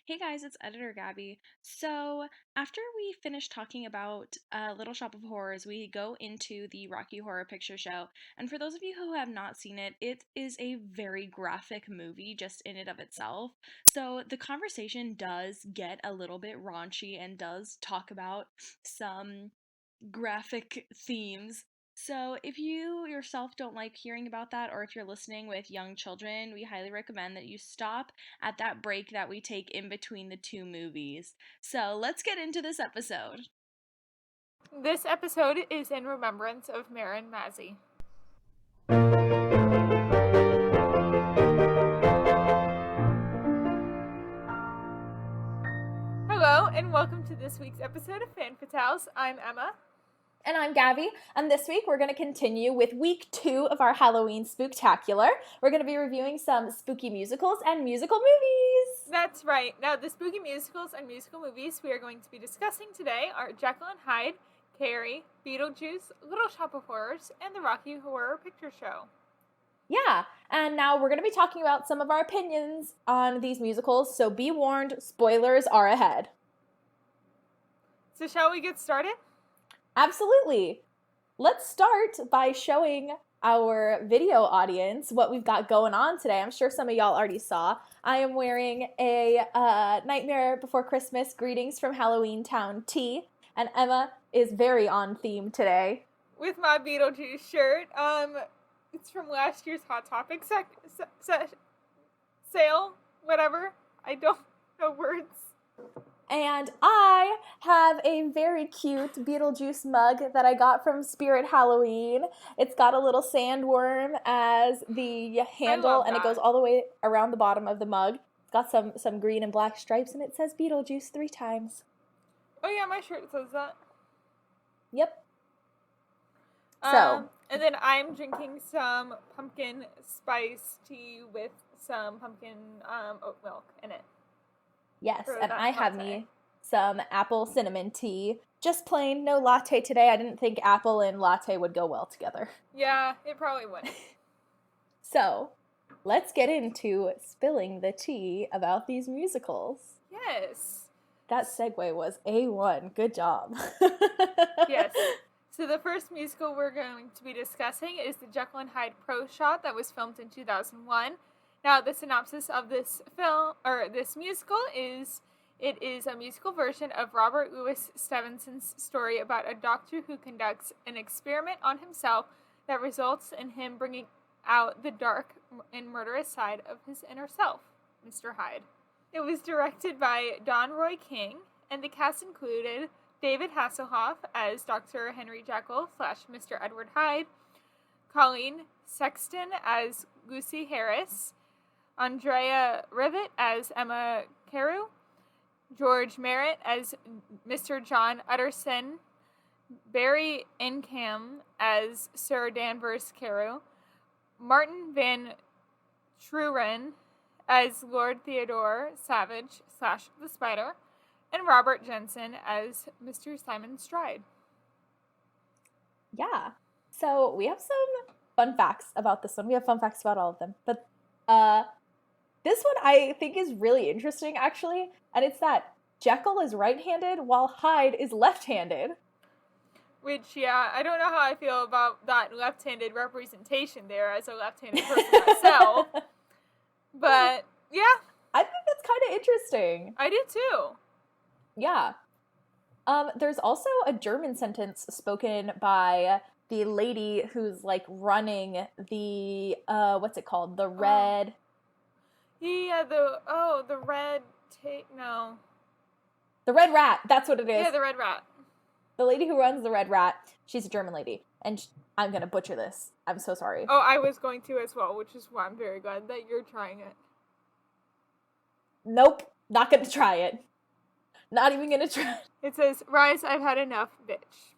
Hey guys, it's Editor Gabby. So, after we finish talking about Little Shop of Horrors, we go into the Rocky Horror Picture Show. And for those of you who have not seen it, it is a very graphic movie just in and of itself. So, the conversation does get a little bit raunchy and does talk about some graphic themes. So, if you yourself don't like hearing about that, or if you're listening with young children, we highly recommend that you stop at that break that we take in between the two movies. So, let's get into this episode. This episode is in remembrance of Marin Mazzie. Hello, and welcome to this week's episode of Fan Fatales. I'm Emma. And I'm Gabby, and this week we're going to continue with week 2 of our Halloween Spooktacular. We're going to be reviewing some spooky musicals and musical movies. That's right. Now, the spooky musicals and musical movies we are going to be discussing today are Jekyll and Hyde, Carrie, Beetlejuice, Little Shop of Horrors, and the Rocky Horror Picture Show. Yeah, and now we're going to be talking about some of our opinions on these musicals, so be warned, spoilers are ahead. So shall we get started? Absolutely. Let's start by showing our video audience what we've got going on today. I'm sure some of y'all already saw. I am wearing a Nightmare Before Christmas Greetings from Halloween Town tee, and Emma is very on theme today. With my Beetlejuice shirt. It's from last year's Hot Topic sale, whatever. I don't know words. And I have a very cute Beetlejuice mug that I got from Spirit Halloween. It's got a little sandworm as the handle, and it goes all the way around the bottom of the mug. It's got some green and black stripes, and it says Beetlejuice 3 times. Oh yeah, my shirt says that. Yep. And then I'm drinking some pumpkin spice tea with some pumpkin oat milk in it. Yes, and I have me some apple cinnamon tea. Just plain, no latte today. I didn't think apple and latte would go well together. Yeah, it probably would. So, let's get into spilling the tea about these musicals. Yes. That segue was A1. Good job. Yes. So the first musical we're going to be discussing is the Jekyll and Hyde prose shot that was filmed in 2001. Now, the synopsis of this musical is, it is a musical version of Robert Louis Stevenson's story about a doctor who conducts an experiment on himself that results in him bringing out the dark and murderous side of his inner self, Mr. Hyde. It was directed by Don Roy King, and the cast included David Hasselhoff as Dr. Henry Jekyll / Mr. Edward Hyde, Colleen Sexton as Lucy Harris, Andrea Rivet as Emma Carew, George Merritt as Mr. John Utterson, Barry Ingham as Sir Danvers Carew, Martin Van Truren as Lord Theodore Savage / the Spider, and Robert Jensen as Mr. Simon Stride. Yeah. So we have some fun facts about this one. We have fun facts about all of them. But this one I think is really interesting, actually. And it's that Jekyll is right-handed while Hyde is left-handed. Which, yeah, I don't know how I feel about that left-handed representation there as a left-handed person myself. But, yeah. I think that's kind of interesting. I do, too. Yeah. There's also a German sentence spoken by the lady who's, like, running the, what's it called? The red... Yeah, the red no. The Red Rat, that's what it is. Yeah, the Red Rat. The lady who runs the Red Rat, she's a German lady. And I'm going to butcher this. I'm so sorry. Oh, I was going to as well, which is why I'm very glad that you're trying it. Nope, not going to try it. Not even going to try. It says, "Rise, I've had enough, bitch."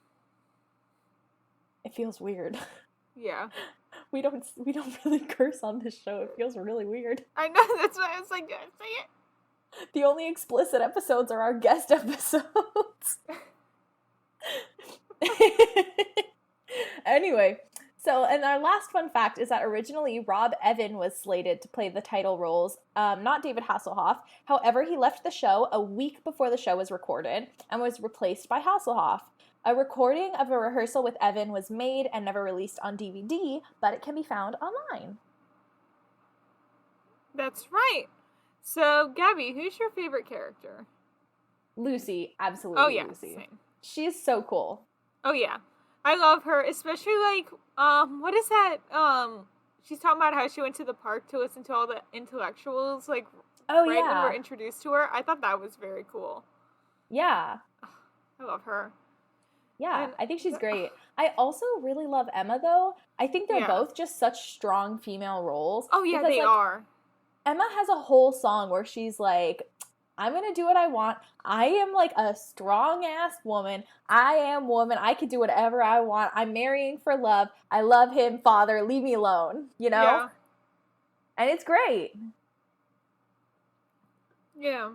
It feels weird. Yeah. We don't really curse on this show. It feels really weird. I know, that's why I was like, don't say it. The only explicit episodes are our guest episodes. Anyway, So, and our last fun fact is that originally Rob Evan was slated to play the title roles, not David Hasselhoff. However, he left the show a week before the show was recorded and was replaced by Hasselhoff. A recording of a rehearsal with Evan was made and never released on DVD, but it can be found online. That's right. So, Gabby, who's your favorite character? Lucy, absolutely. Oh, yeah, Lucy. same. She's so cool. Oh, yeah. I love her, especially, like, what is that, she's talking about how she went to the park to listen to all the intellectuals, like, Oh, right yeah. when we're introduced to her. I thought that was very cool. Yeah. I love her. Yeah, And I think she's great. I also really love Emma, though. I think they're Yeah. both just such strong female roles. Oh, yeah, because, they like, are. Emma has a whole song where she's like, I'm gonna do what I want. I am like a strong ass woman. I am woman. I can do whatever I want. I'm marrying for love. I love him, father. Leave me alone. You know? Yeah. And it's great. Yeah.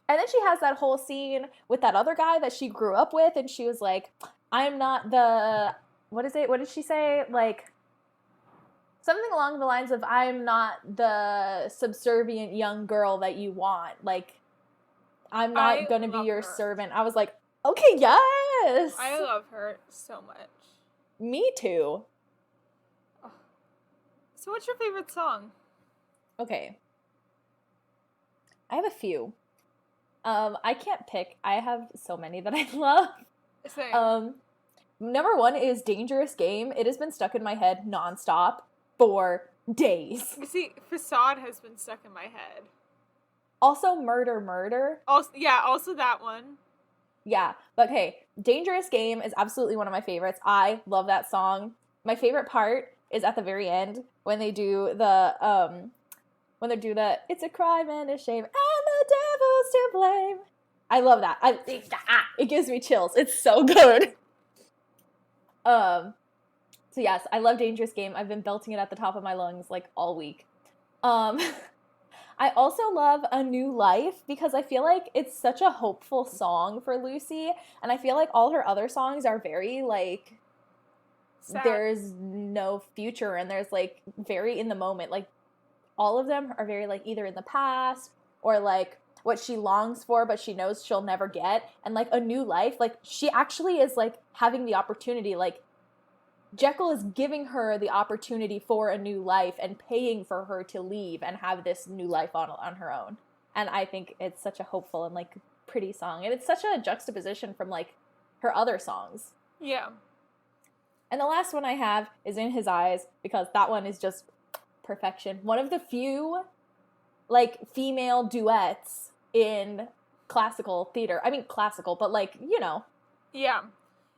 And then she has that whole scene with that other guy that she grew up with, and she was like, I'm not the, what is it? What did she say? Like, something along the lines of, I'm not the subservient young girl that you want. Like, I'm I not going to be love your her. servant. I was like, okay, yes. I love her so much. Me too. So, what's your favorite song? Okay. I have a few. I can't pick. I have so many that I love. Same. Number one is Dangerous Game. It has been stuck in my head nonstop for days. You see, Facade has been stuck in my head. Also, Murder, Murder. Also, yeah, also that one. Yeah, but hey, Dangerous Game is absolutely one of my favorites. I love that song. My favorite part is at the very end when they do the it's a crime and a shame and the devil's to blame. I love that. It gives me chills. It's so good. So yes, I love Dangerous Game. I've been belting it at the top of my lungs like all week. I also love A New Life because I feel like it's such a hopeful song for Lucy, and I feel like all her other songs are very like Sad. there's no future and there's like very in the moment. Like all of them are very like either in the past or like what she longs for but she knows she'll never get. And like A New Life, like she actually is like having the opportunity, like Jekyll is giving her the opportunity for a new life and paying for her to leave and have this new life on her own. And I think it's such a hopeful and like pretty song. And it's such a juxtaposition from like her other songs. Yeah. And the last one I have is In His Eyes because that one is just perfection. One of the few like female duets in classical theater. I mean classical, but like, you know. Yeah.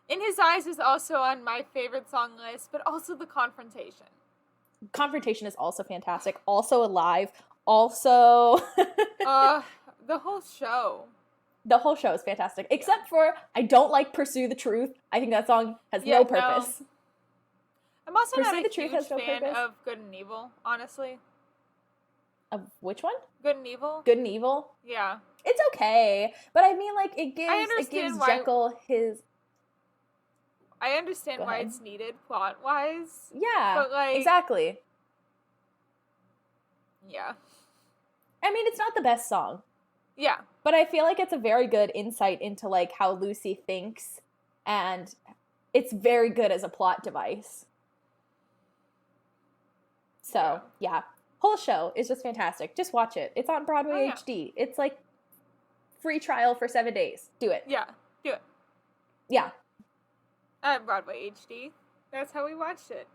In His Eyes is also on my favorite song list, but also The Confrontation. Confrontation is also fantastic. Also Alive. Also The whole show. the whole show is fantastic. Except for I don't like Pursue the Truth. I think that song has no purpose. No. I'm also Pursue not the a Truth huge has no fan purpose. of Good and Evil, honestly. Of which one? Good and Evil? Good and Evil? Yeah. It's okay. But I mean like it gives understand why- Jekyll his I understand Go why ahead. it's needed plot-wise. yeah, But, like- exactly. Yeah. I mean, it's not the best song, Yeah. but I feel like it's a very good insight into like how Lucy thinks, and it's very good as a plot device. So, yeah. Whole show is just fantastic. Just watch it. It's on Broadway Oh, yeah. HD. It's like free trial for 7 days. Do it. Yeah. Do it. Yeah. Broadway HD. That's how we watched it.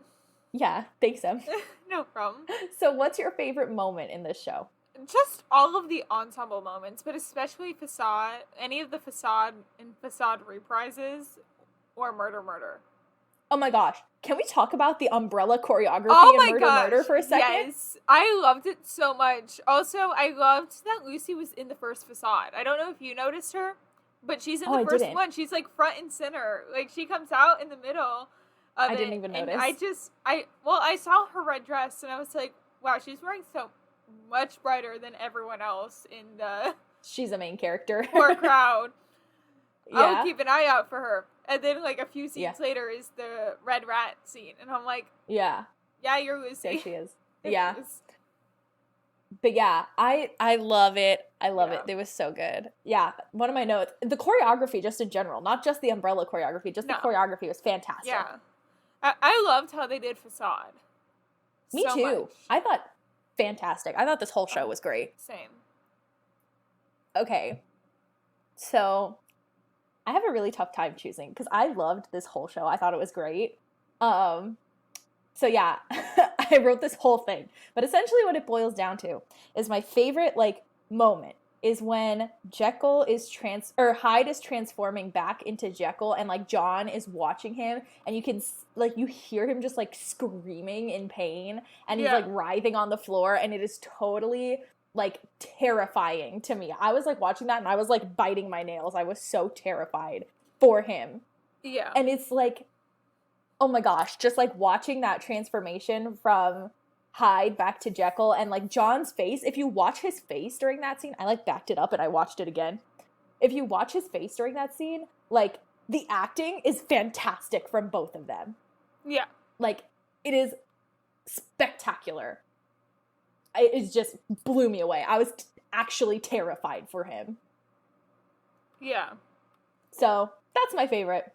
Yeah. Thanks, Em. No problem. So, what's your favorite moment in this show? Just all of the ensemble moments, but especially Facade, any of the Facade and Facade reprises, or Murder, Murder. Oh my gosh. Can we talk about the umbrella choreography Oh in my Murder gosh, Murder for a second? yes. I loved it so much. Also, I loved that Lucy was in the first Facade. I don't know if you noticed her, but she's in Oh, I the first didn't. one. She's like front and center. Like she comes out in the middle of I it. didn't even and notice. I saw her red dress and I was like, wow, she's wearing so much brighter than everyone else in the She's a main character. poor crowd. Yeah. I'll keep an eye out for her. And then, like, a few Yeah. scenes later is the red rat scene. And I'm like, Yeah. yeah, you're Lucy. There she is. There Yeah. she is. But yeah, I love it. I love Yeah. it. It was so good. Yeah, one of my notes, the choreography just in general, not just the umbrella choreography, just the No. choreography was fantastic. Yeah. I loved how they did Facade. Me So too. much. I thought fantastic. I thought this whole show was great. Same. Okay. So, I have a really tough time choosing because I loved this whole show. I thought it was great. So yeah, I wrote this whole thing. But essentially what it boils down to is my favorite like moment is when Jekyll is Hyde is transforming back into Jekyll and like John is watching him and you can like you hear him just like screaming in pain and he's like writhing on the floor and it is totally like terrifying to me. I was like watching that and I was like biting my nails. I was so terrified for him. Yeah. And it's like, oh my gosh, just like watching that transformation from Hyde back to Jekyll and like John's face, if you watch his face during that scene, I like backed it up and I watched it again. If you watch his face during that scene, like the acting is fantastic from both of them. Yeah. Like it is spectacular. It just blew me away. I was actually terrified for him. Yeah. So that's my favorite.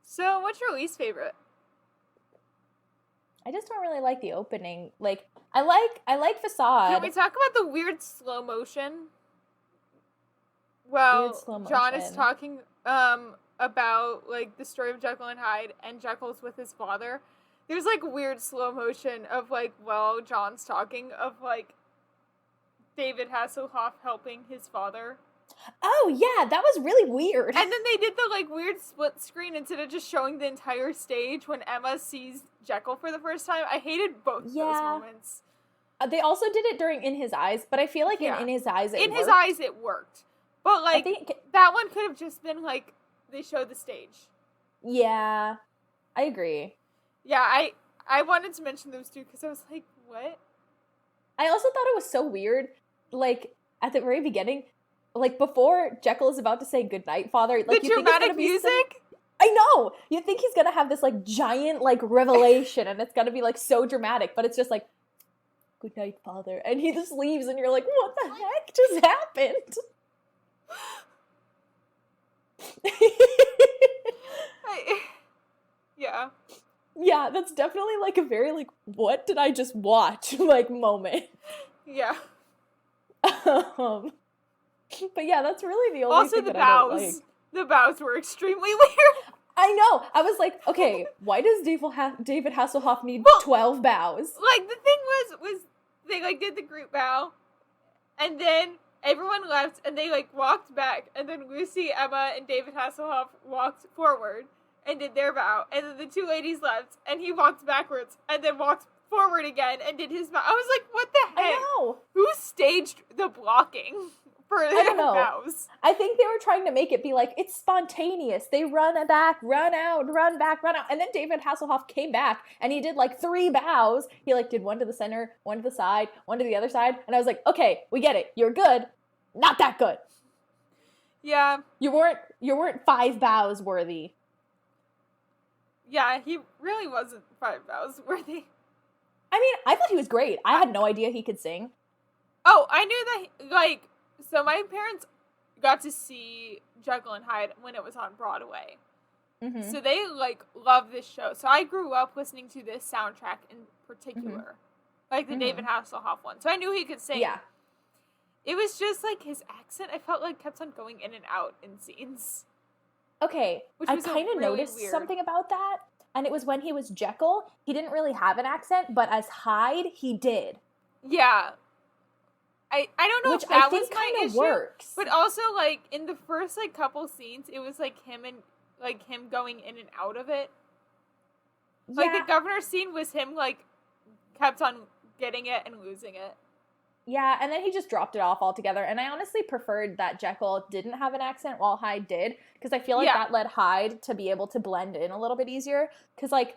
So what's your least favorite? I just don't really like the opening. Like I like Facade. Can we talk about the weird slow motion? Well, Weird slow John is motion. talking about like the story of Jekyll and Hyde and Jekyll's with his father. There's like weird slow motion of like while John's talking of like David Hasselhoff helping his father. Oh yeah, that was really weird. And then they did the like weird split screen instead of just showing the entire stage when Emma sees Jekyll for the first time. I hated both those moments. They also did it during In His Eyes, but I feel like in His Eyes it In worked. His Eyes it worked. But like I think, that one could have just been like they showed the stage. Yeah, I agree. Yeah, I wanted to mention those two because I was like, what? I also thought it was so weird, like at the very beginning, like before Jekyll is about to say goodnight, Father. Like The you dramatic think it's gonna music? be I know! You think he's gonna have this like giant like revelation and it's gonna be like so dramatic, but it's just like good night, Father. And he just leaves and you're like, what the heck just happened? Yeah. Yeah, that's definitely like a very like what did I just watch like moment. Yeah. But yeah, that's really the only Also thing the that I don't bows. like. The bows were extremely weird. I know. I was like, okay, why does David Hasselhoff need 12 bows? Like the thing was they like did the group bow and then everyone left and they like walked back and then Lucy, Emma, and David Hasselhoff walked forward and did their bow and then the two ladies left and he walked backwards and then walked forward again and did his bow. I was like, what the heck? I know. Who staged the blocking for I their don't know. bows? I think they were trying to make it be like, it's spontaneous. They run back, run out, run back, run out. And then David Hasselhoff came back and he did like 3 bows. He like did one to the center, one to the side, one to the other side. And I was like, okay, we get it. You're good. Not that good. Yeah. You weren't 5 bows worthy. Yeah, he really wasn't 5 bows worthy. I mean, I thought he was great. I had no idea he could sing. Oh, I knew that, like, so my parents got to see Jekyll and Hyde when it was on Broadway. Mm-hmm. So they, like, love this show. So I grew up listening to this soundtrack in particular. Like the David Hasselhoff one. So I knew he could sing. Yeah. It was just, like, his accent, I felt like kept on going in and out in scenes. Okay, Which I was kind of really noticed weird. something about that, and it was when he was Jekyll, he didn't really have an accent, but as Hyde, he did. Yeah. I don't know Which if that I think was my kind of issue. works. But also, like, in the first, like, couple scenes, it was, like, him going in and out of it. Like, Yeah, the governor scene was him, like, kept on getting it and losing it. yeah, and then he just dropped it off altogether, and I honestly preferred that Jekyll didn't have an accent while Hyde did, because I feel like that led Hyde to be able to blend in a little bit easier, because, like,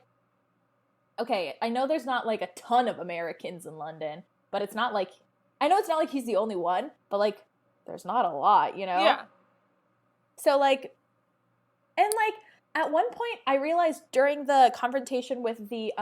okay, I know there's not, like, a ton of Americans in London, but it's not like, I know it's not like he's the only one, but, like, there's not a lot, you know? Yeah. So, like, And, like, at one point, I realized during the confrontation with the,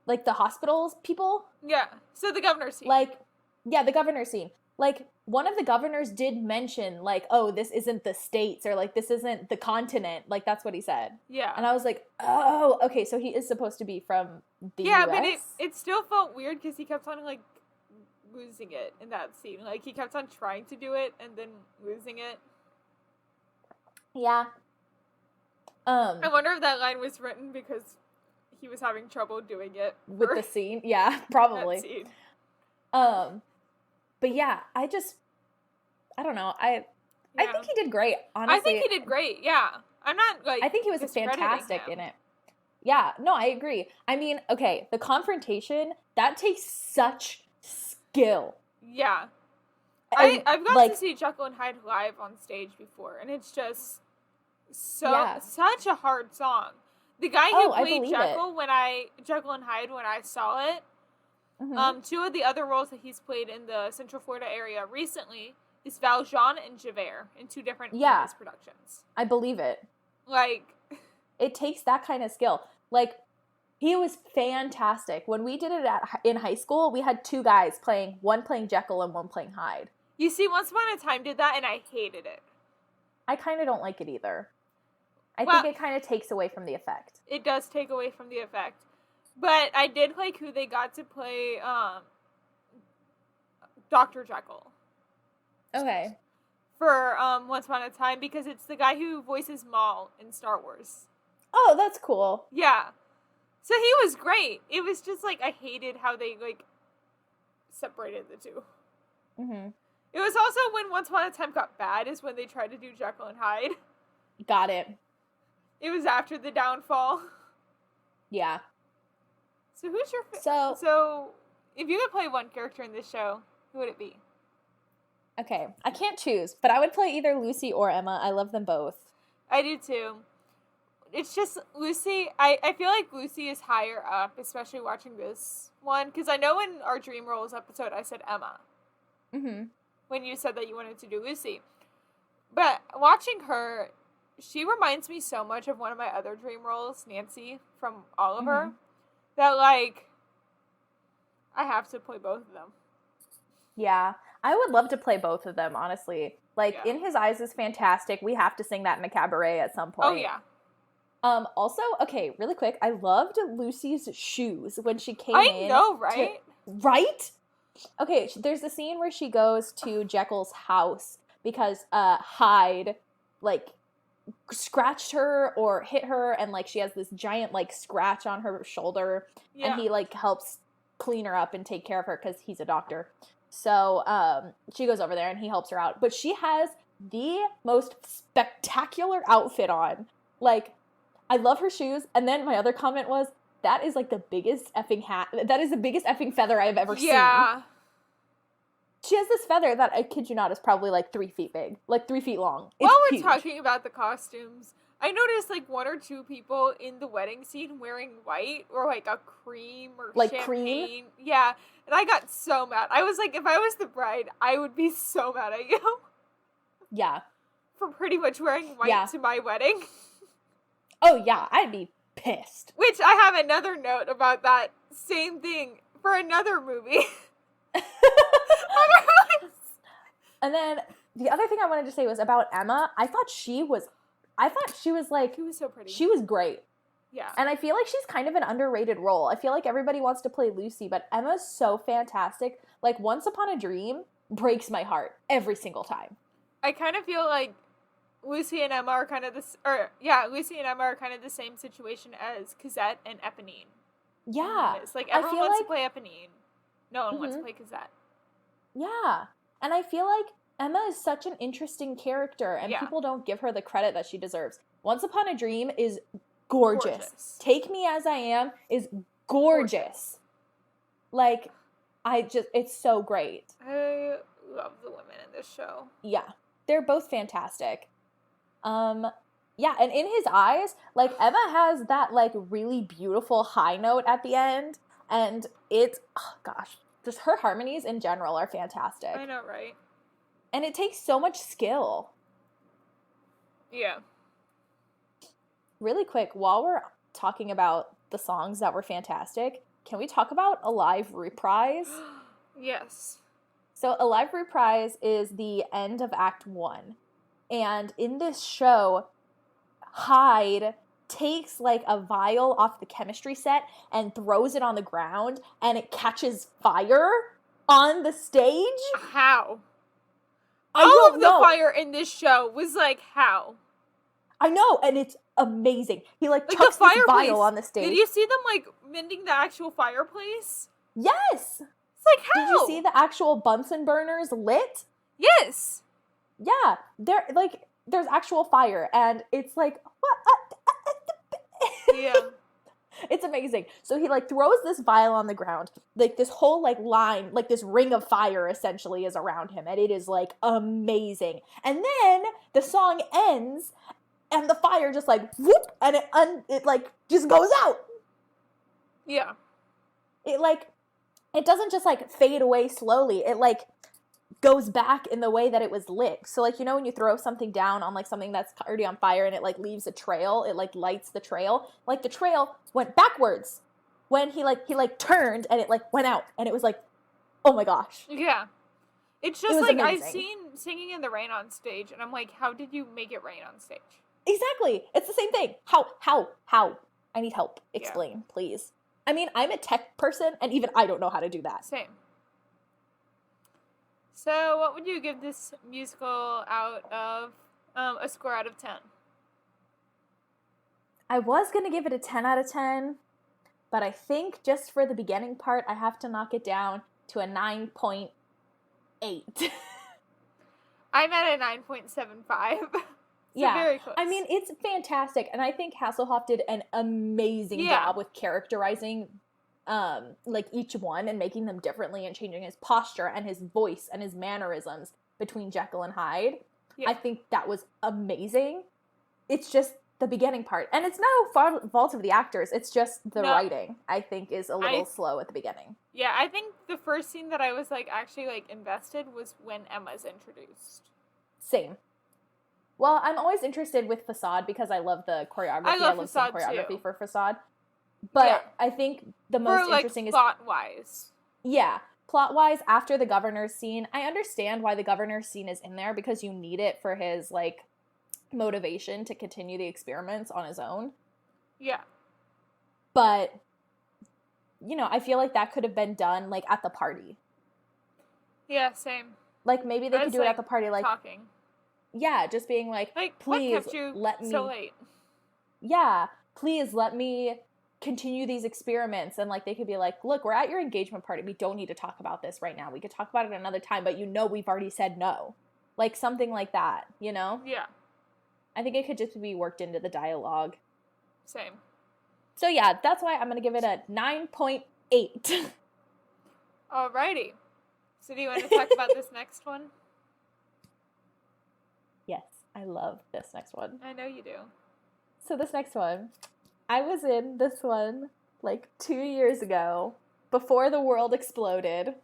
like, the hospitals people. Yeah. So the governor's scene. Like, yeah, the governor scene. Like, one of the governors did mention, like, oh, this isn't the states, or, like, this isn't the continent. Like, that's what he said. Yeah. And I was like, oh, okay, so he is supposed to be from the yeah, US? but it still felt weird because he kept on, like, losing it in that scene. Like, he kept on trying to do it and then losing it. Yeah. I wonder if that line was written because he was having trouble doing it. With the scene? Yeah, probably. That scene. But yeah, I don't know. I think he did great, honestly. I think he did great, yeah. I'm not, like, I think he was fantastic in it. Yeah, no, I agree. I mean, okay, the confrontation, that takes such skill. Yeah. And, I've got to see Jekyll and Hyde live on stage before, and it's just such a hard song. The guy who played Jekyll and Hyde when I saw it, two of the other roles that he's played in the Central Florida area recently is Valjean and Javert in two different famous productions. I believe it. Like, it takes that kind of skill. Like, he was fantastic. When we did it in high school, we had two guys playing, one playing Jekyll and one playing Hyde. You see, Once Upon a Time did that, and I hated it. I kind of don't like it either. I think it kind of takes away from the effect. It does take away from the effect. But I did like who they got to play Dr. Jekyll. Okay. For Once Upon a Time, because it's the guy who voices Maul in Star Wars. Oh, that's cool. Yeah. So he was great. It was just, like, I hated how they, like, separated the two. Mm-hmm. It was also when Once Upon a Time got bad is when they tried to do Jekyll and Hyde. Got it. It was after the downfall. Yeah. So who's your So if you could play one character in this show, who would it be? Okay, I can't choose, but I would play either Lucy or Emma. I love them both. I do too. It's just Lucy, I feel like Lucy is higher up, especially watching this one, because I know in our Dream Roles episode I said Emma. Mm-hmm. When you said that you wanted to do Lucy. But watching her, she reminds me so much of one of my other dream roles, Nancy, from Oliver, that, like, I have to play both of them. Yeah, I would love to play both of them, honestly. Like, In His Eyes is fantastic. We have to sing that in a cabaret at some point. Oh, yeah. Also, okay, really quick, I loved Lucy's shoes when she came in. I know, right? Right? Okay, there's the scene where she goes to Jekyll's house because Hyde, like, scratched her or hit her, and, like, she has this giant, like, scratch on her shoulder, and he, like, helps clean her up and take care of her because he's a doctor. So she goes over there and he helps her out, but she has the most spectacular outfit on. Like, I love her shoes. And then my other comment was, that is, like, the biggest effing hat. That is the biggest effing feather I have ever seen. Yeah. She has this feather that, I kid you not, is probably, like, 3 feet big. Like, 3 feet long. It's While we're huge. talking about the costumes, I noticed, like, 1 or 2 people in the wedding scene wearing white or, like, a cream or like champagne. Cream? Yeah. And I got so mad. I was like, if I was the bride, I would be so mad at you. Yeah. For pretty much wearing white to my wedding. Oh, yeah. I'd be pissed. Which I have another note about that same thing for another movie. And then the other thing I wanted to say was about Emma. I thought she was like... She was so pretty. She was great. Yeah. And I feel like she's kind of an underrated role. I feel like everybody wants to play Lucy, but Emma's so fantastic. Like, Once Upon a Dream breaks my heart every single time. I kind of feel like Lucy and Emma are kind of Lucy and Emma are kind of the same situation as Cosette and Eponine. Yeah. It's like everyone wants to play Eponine. No one wants to play Cosette. Yeah. And I feel like Emma is such an interesting character, and people don't give her the credit that she deserves. Once Upon a Dream is gorgeous. Take Me As I Am is gorgeous. Like, it's so great. I love the women in this show. Yeah. They're both fantastic. Yeah, and In His Eyes, like, Emma has that, like, really beautiful high note at the end, and it's, oh gosh, just her harmonies in general are fantastic. I know, right? And it takes so much skill. Yeah. Really quick, while we're talking about the songs that were fantastic, can we talk about A Live Reprise? Yes. So A Live Reprise is the end of Act 1. And in this show, Hyde takes like a vial off the chemistry set and throws it on the ground, and it catches fire on the stage. How? I All don't of the know. fire in this show was like, how? I know, and it's amazing. He like Like chucks the this fireplace. vial on the stage. Did you see them like mending the actual fireplace? Yes. It's like, how? Did you see the actual Bunsen burners lit? Yes. Yeah, there's actual fire, and it's like what? Yeah. It's amazing. So he like throws this vial on the ground, like this whole like line, like this ring of fire essentially is around him, and it is like amazing. And then the song ends, and the fire just like whoop, and it like just goes out. Yeah. It doesn't just like fade away slowly. It like goes back in the way that it was lit. So like, you know, when you throw something down on like something that's already on fire and it like leaves a trail, it like lights the trail. Like the trail went backwards when he turned, and it like went out, and it was like, oh my gosh. Yeah. It's It just was like amazing. I've seen Singing in the Rain on stage, and I'm like, how did you make it rain on stage? Exactly. It's the same thing. How? I need help. Explain, please. I mean, I'm a tech person, and even I don't know how to do that. Same. So, what would you give this musical out of a score out of 10? I was going to give it a 10 out of 10, but I think just for the beginning part, I have to knock it down to a 9.8. I'm at a 9.75. Yeah, very close. I mean, it's fantastic, and I think Hasselhoff did an amazing job with characterizing like each one and making them differently and changing his posture and his voice and his mannerisms between Jekyll and Hyde. Yeah. I think that was amazing. It's just the beginning part, and it's no fault of the actors, it's just the writing, I think, is a little slow at the beginning. Yeah, I think the first scene that I was like actually like invested was when Emma's introduced. Same. Well, I'm always interested with Facade because I love the choreography. I love some choreography too. For Facade. But I think the most interesting is plot-wise. Yeah. Plot-wise, after the governor's scene, I understand why the governor's scene is in there because you need it for his, like, motivation to continue the experiments on his own. Yeah. But, you know, I feel like that could have been done, like, at the party. Yeah, same. Like, maybe they could do it at the party, like... talking. Yeah, just being like please what kept you let me... so late? Yeah, please let me continue these experiments. And, like, they could be like, look, we're at your engagement party. We don't need to talk about this right now. We could talk about it another time, but you know we've already said no. Like, something like that, you know? Yeah. I think it could just be worked into the dialogue. Same. So, yeah, that's why I'm going to give it a 9.8. Alrighty. So, do you want to talk about this next one? Yes, I love this next one. I know you do. So this next one, I was in this one like 2 years ago, before the world exploded.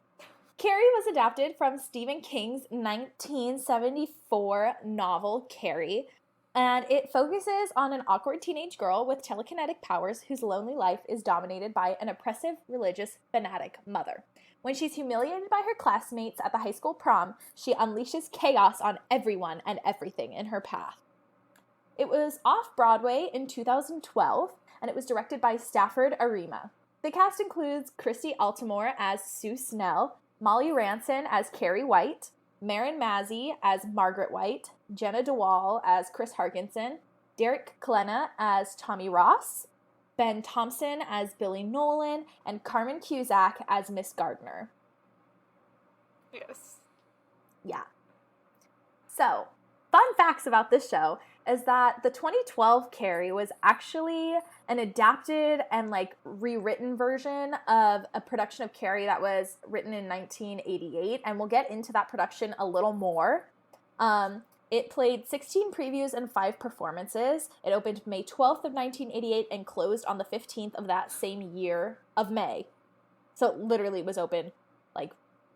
Carrie was adapted from Stephen King's 1974 novel, Carrie, and it focuses on an awkward teenage girl with telekinetic powers whose lonely life is dominated by an oppressive religious fanatic mother. When she's humiliated by her classmates at the high school prom, she unleashes chaos on everyone and everything in her path. It was off-Broadway in 2012, and it was directed by Stafford Arima. The cast includes Christy Altimore as Sue Snell, Molly Ranson as Carrie White, Marin Mazzie as Margaret White, Jenna DeWall as Chris Harkinson, Derek Klena as Tommy Ross, Ben Thompson as Billy Nolan, and Carmen Cusack as Miss Gardner. Yes. Yeah. So, fun facts about this show is that the 2012 Carrie was actually an adapted and, like, rewritten version of a production of Carrie that was written in 1988, and we'll get into that production a little more. It played 16 previews and 5 performances. It opened May 12th of 1988 and closed on the 15th of that same year of May. So it literally was open, like,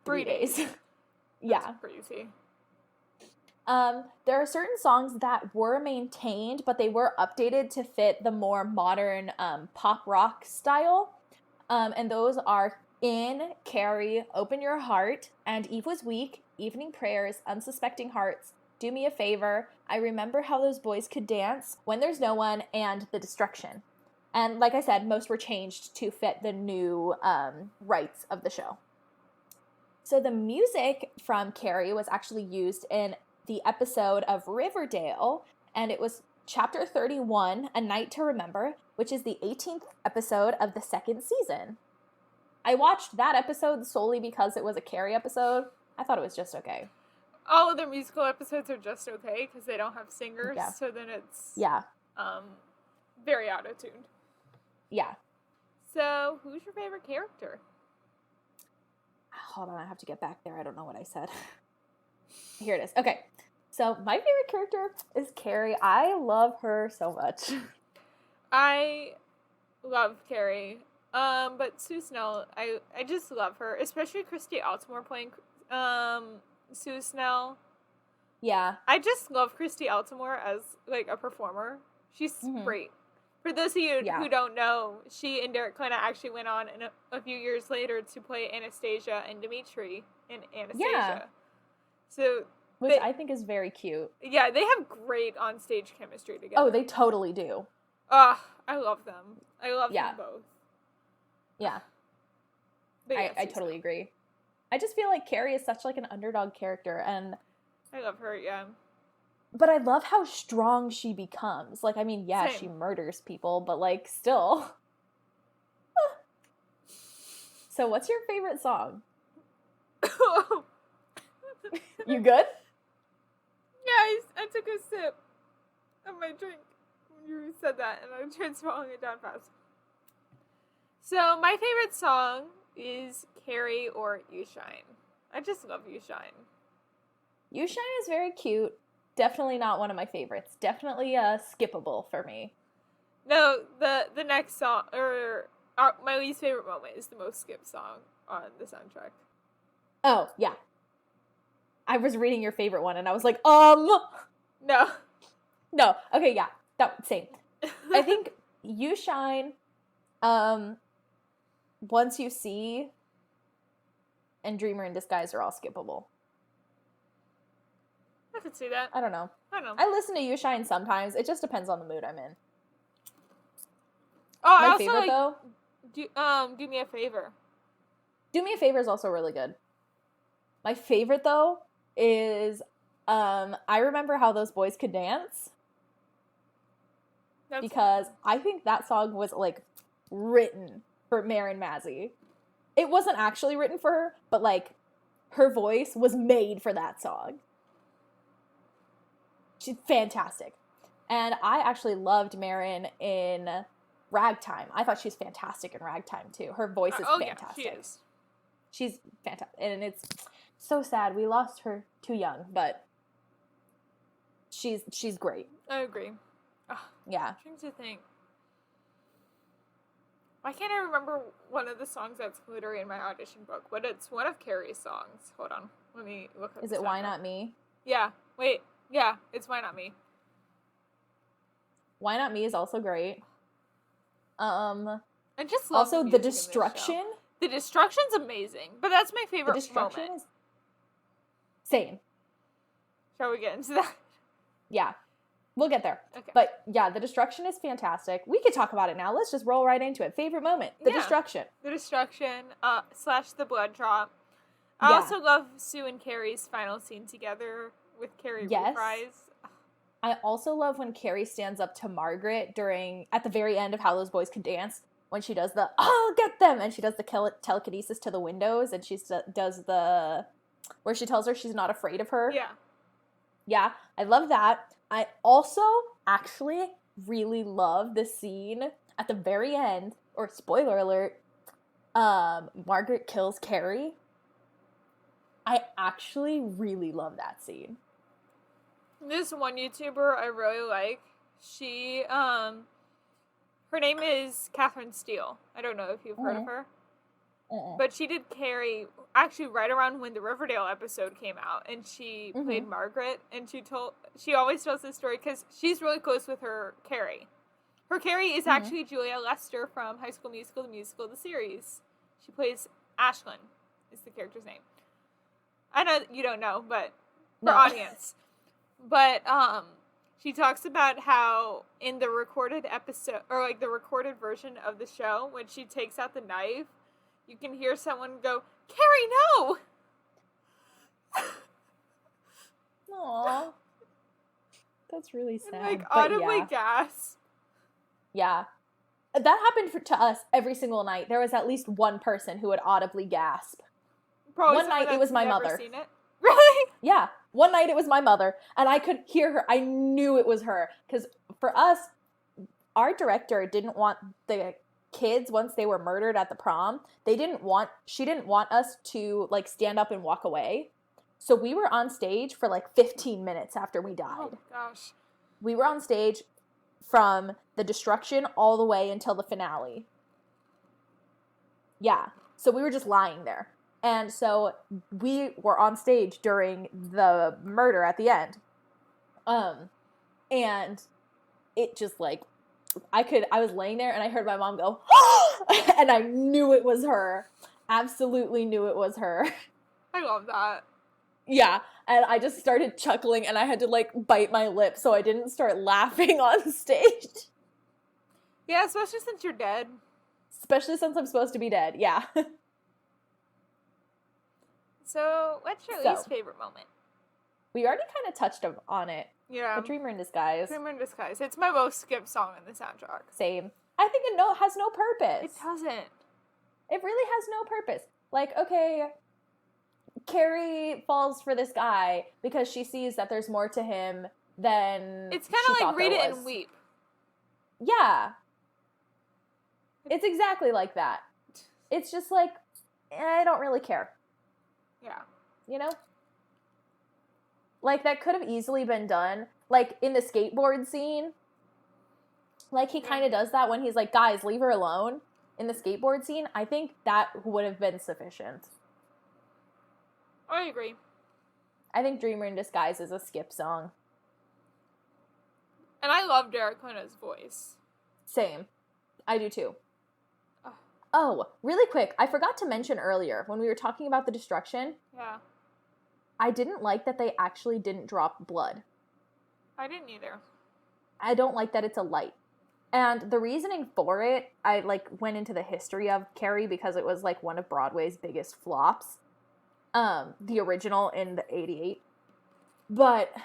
3 days. Yeah. That's crazy. There are certain songs that were maintained, but they were updated to fit the more modern pop rock style. And those are In, Carrie, Open Your Heart, and Eve Was Weak, Evening Prayers, Unsuspecting Hearts, Do Me a Favor, I Remember How Those Boys Could Dance, When There's No One, and The Destruction. And like I said, most were changed to fit the new rights of the show. So the music from Carrie was actually used in the episode of Riverdale, and it was Chapter 31, A Night to Remember, which is the 18th episode of the second season. I watched that episode solely because it was a Carrie episode. I thought it was just okay. All of their musical episodes are just okay because they don't have singers, Yeah. so then it's very auto-tuned. Yeah. So, who's your favorite character? Hold on, I have to get back there. I don't know what I said. Here it is. Okay. So, my favorite character is Carrie. I love her so much. I love Carrie. But Sue Snell, I just love her, especially Christy Altomore playing Sue Snell. Yeah. I just love Christy Altomore as like a performer. She's great. For those of you who don't know, she and Derek Klena actually went on a few years later to play Anastasia and Dimitri in Anastasia. Yeah. So which I think is very cute. Yeah, they have great on-stage chemistry together. Oh, they totally do. I love them. I love them both. Yeah. But I totally agree. I just feel like Carrie is such like an underdog character, and I love her, yeah. But I love how strong she becomes. Like, I mean, yeah, Same. she murders people, but like still. So what's your favorite song? You good? Yeah, I took a sip of my drink when you said that, and I tried swallowing it down fast. So, my favorite song is Carrie or You Shine. I just love You Shine. You Shine is very cute. Definitely not one of my favorites. Definitely skippable for me. No, the next song, or my least favorite moment is the most skipped song on the soundtrack. Oh, yeah. I was reading your favorite one, and I was like, No. No. Okay, yeah. Same. I think You Shine, Once You See, and Dreamer in Disguise are all skippable. I could see that. I don't know. I I listen to You Shine sometimes. It just depends on the mood I'm in. Oh, My favorite, though? Do Me a Favor. Do Me a Favor is also really good. My favorite, though, is I Remember How Those Boys Could Dance. Because I think that song was, like, written for Marin Mazzie. It wasn't actually written for her, but, like, her voice was made for that song. She's fantastic. And I actually loved Marin in Ragtime. I thought she was fantastic in Ragtime, too. Her voice is fantastic. Yeah, she is. She's fantastic. And it's so sad. We lost her too young, but she's great. I agree. Yeah. I'm trying to think. Why can't I remember one of the songs that's literally in my audition book? But it's one of Carrie's songs. Hold on. Let me look up. Is it Why Not Me? Yeah. Wait. Yeah, it's Why Not Me. Why Not Me is also great. I just love also The Destruction. The Destruction's amazing, but that's my favorite moment. Same. Shall we get into that? Yeah. We'll get there. Okay. But yeah, The Destruction is fantastic. We could talk about it now. Let's just roll right into it. Favorite moment. The Destruction. The Destruction, / the blood drop. I also love Sue and Carrie's final scene together with Carrie reprise. I also love when Carrie stands up to Margaret at the very end of How Those Boys Could Dance, when she does the, I'll get them, and she does the telekinesis to the windows, and she does where she tells her she's not afraid of her. Yeah. Yeah, I love that. I also actually really love the scene at the very end, or spoiler alert, Margaret kills Carrie. I actually really love that scene. This one YouTuber I really like, she, her name is Catherine Steele. I don't know if you've heard of her. But she did Carrie actually right around when the Riverdale episode came out, and she played Margaret, and she always tells this story because she's really close with her Carrie. Her Carrie is actually Julia Lester from High School Musical, the series. She plays Ashlyn, is the character's name. I know you don't know, but for audience. But she talks about how in the recorded episode, or like the recorded version of the show, when she takes out the knife, you can hear someone go, "Carrie, no!" Aww. That's really sad. And, like, audibly gasp. Yeah. That happened to us every single night. There was at least one person who would audibly gasp. Probably one night it was my mother. Seen it. Really? Yeah. One night it was my mother, and I could hear her. I knew it was her. Because for us, our director didn't want the kids, once they were murdered at the prom, she didn't want us to, like, stand up and walk away. So we were on stage for, like, 15 minutes after we died. Oh, gosh. We were on stage from the destruction all the way until the finale. Yeah. So we were just lying there. And so we were on stage during the murder at the end. And it just, like, I was laying there and I heard my mom go, and I knew it was her. Absolutely knew it was her. I love that. Yeah, and I just started chuckling and I had to, like, bite my lip so I didn't start laughing on stage. Yeah, especially since you're dead. Especially since I'm supposed to be dead, yeah. So, what's your least favorite moment? We already kind of touched on it. Yeah. The Dreamer in Disguise. Dreamer in Disguise. It's my most skipped song in the soundtrack. Same. I think it has no purpose. It doesn't. It really has no purpose. Like, okay, Carrie falls for this guy because she sees that there's more to him than it's kind of like read it and weep. Yeah. It's exactly like that. It's just like, I don't really care. Yeah. You know? Like, that could have easily been done. Like, in the skateboard scene. Like, he kind of does that when he's like, guys, leave her alone. In the skateboard scene, I think that would have been sufficient. I agree. I think Dreamer in Disguise is a skip song. And I love Derek Kona's voice. Same. I do too. Oh, really quick, I forgot to mention earlier, when we were talking about the destruction. Yeah. I didn't like that they actually didn't drop blood. I didn't either. I don't like that it's a light. And the reasoning for it, I, like, went into the history of Carrie because it was, like, one of Broadway's biggest flops. The original in the 88. But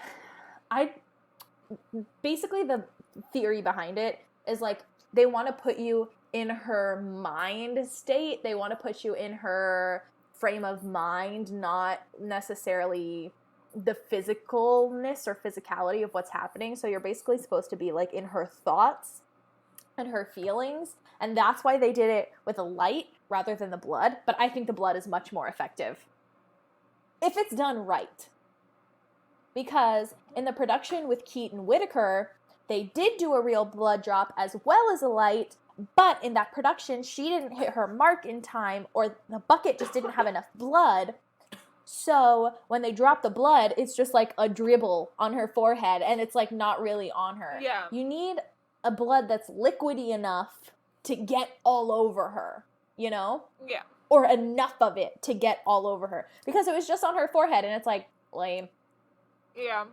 basically the theory behind it is, like, they want to put you in her mind state. They want to put you in her frame of mind, not necessarily the physicalness or physicality of what's happening. So you're basically supposed to be, like, in her thoughts and her feelings. And that's why they did it with a light rather than the blood. But I think the blood is much more effective if it's done right. Because in the production with Keaton Whitaker, they did do a real blood drop as well as a light, but in that production, she didn't hit her mark in time, or the bucket just didn't have enough blood. So when they drop the blood, it's just like a dribble on her forehead, and it's, like, not really on her. Yeah. You need a blood that's liquidy enough to get all over her, you know? Yeah. Or enough of it to get all over her. Because it was just on her forehead, and it's, like, lame. Yeah.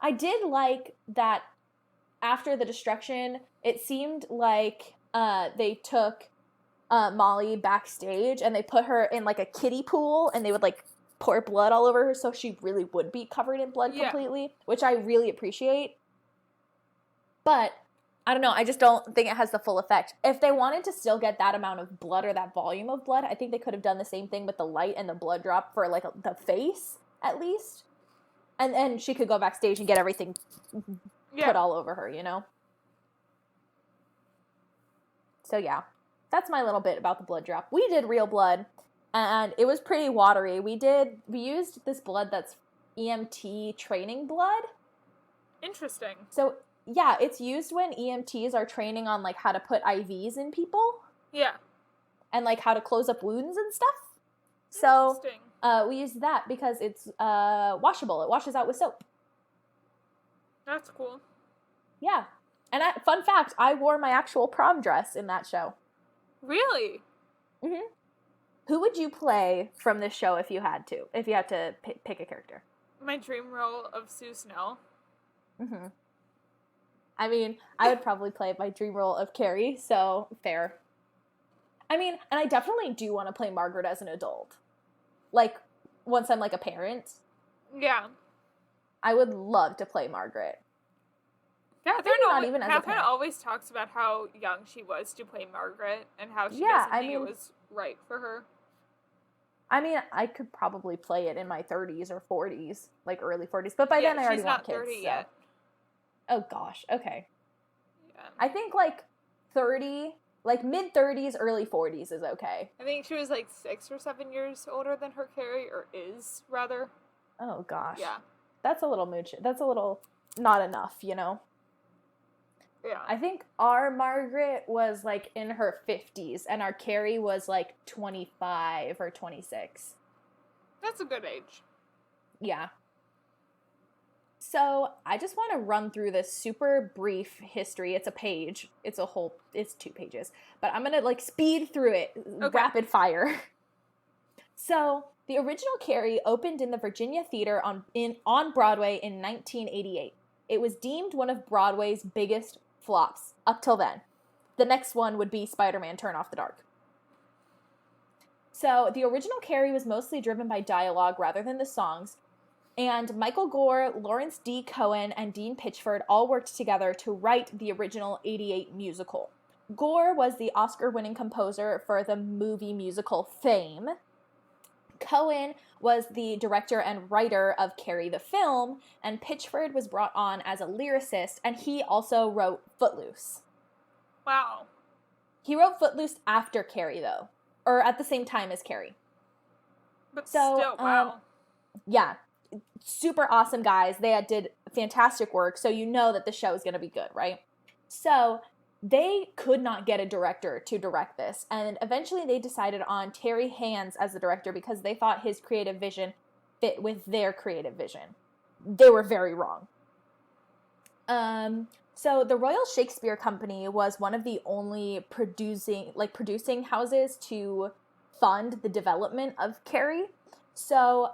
I did like that after the destruction, it seemed like they took Molly backstage and they put her in, like, a kiddie pool, and they would, like, pour blood all over her so she really would be covered in blood completely, which I really appreciate. But I don't know, I just don't think it has the full effect. If they wanted to still get that amount of blood or that volume of blood, I think they could have done the same thing with the light and the blood drop for, like, the face, at least. And then she could go backstage and get everything put all over her, you know? So, yeah. That's my little bit about the blood drop. We did real blood, and it was pretty watery. We used this blood that's EMT training blood. Interesting. So, yeah, it's used when EMTs are training on, like, how to put IVs in people. Yeah. and like how to close up wounds and stuff. So Interesting. we used that because it's washable. It washes out with soap. That's cool. Yeah. And fun fact, I wore my actual prom dress in that show. Really? Mm-hmm. Who would you play from this show if you had to? If you had to pick a character? My dream role of Sue Snell. Mm-hmm. I mean, I would probably play my dream role of Carrie, so fair. I mean, and I definitely do want to play Margaret as an adult. Like, once I'm like a parent. Yeah. I would love to play Margaret. Catherine always talks about how young she was to play Margaret and how she doesn't think it was right for her. I mean, I could probably play it in my 30s or 40s, like early 40s, but by then I already want kids. She's not 30 yet. Oh gosh, okay. Yeah. I think like 30, like mid-30s, early 40s is okay. I think she was like 6 or 7 years older than her Carrie, or is, rather. Oh gosh. Yeah. That's a little mooch. That's a little not enough, you know? Yeah. I think our Margaret was like in her 50s and our Carrie was like 25 or 26. That's a good age. Yeah. So I just want to run through this super brief history. It's a page. It's 2 pages. But I'm going to like speed through it, rapid fire. So the original Carrie opened in the Virginia Theater on Broadway in 1988. It was deemed one of Broadway's biggest flops up till then. The next one would be Spider-Man Turn Off the Dark. So the original Carrie was mostly driven by dialogue rather than the songs, and Michael Gore, Lawrence D. Cohen, and Dean Pitchford all worked together to write the original 88 musical. Gore was the Oscar-winning composer for the movie musical Fame. Cohen was the director and writer of Carrie the film, and Pitchford was brought on as a lyricist, and he also wrote Footloose. Wow. He wrote Footloose after Carrie, though, or at the same time as Carrie. But still, wow. Yeah, super awesome guys. They did fantastic work, so you know that the show is going to be good, right? So they could not get a director to direct this, and eventually they decided on Terry Hands as the director because they thought his creative vision fit with their creative vision. They were very wrong. So the Royal Shakespeare Company was one of the only producing houses to fund the development of Carrie. So,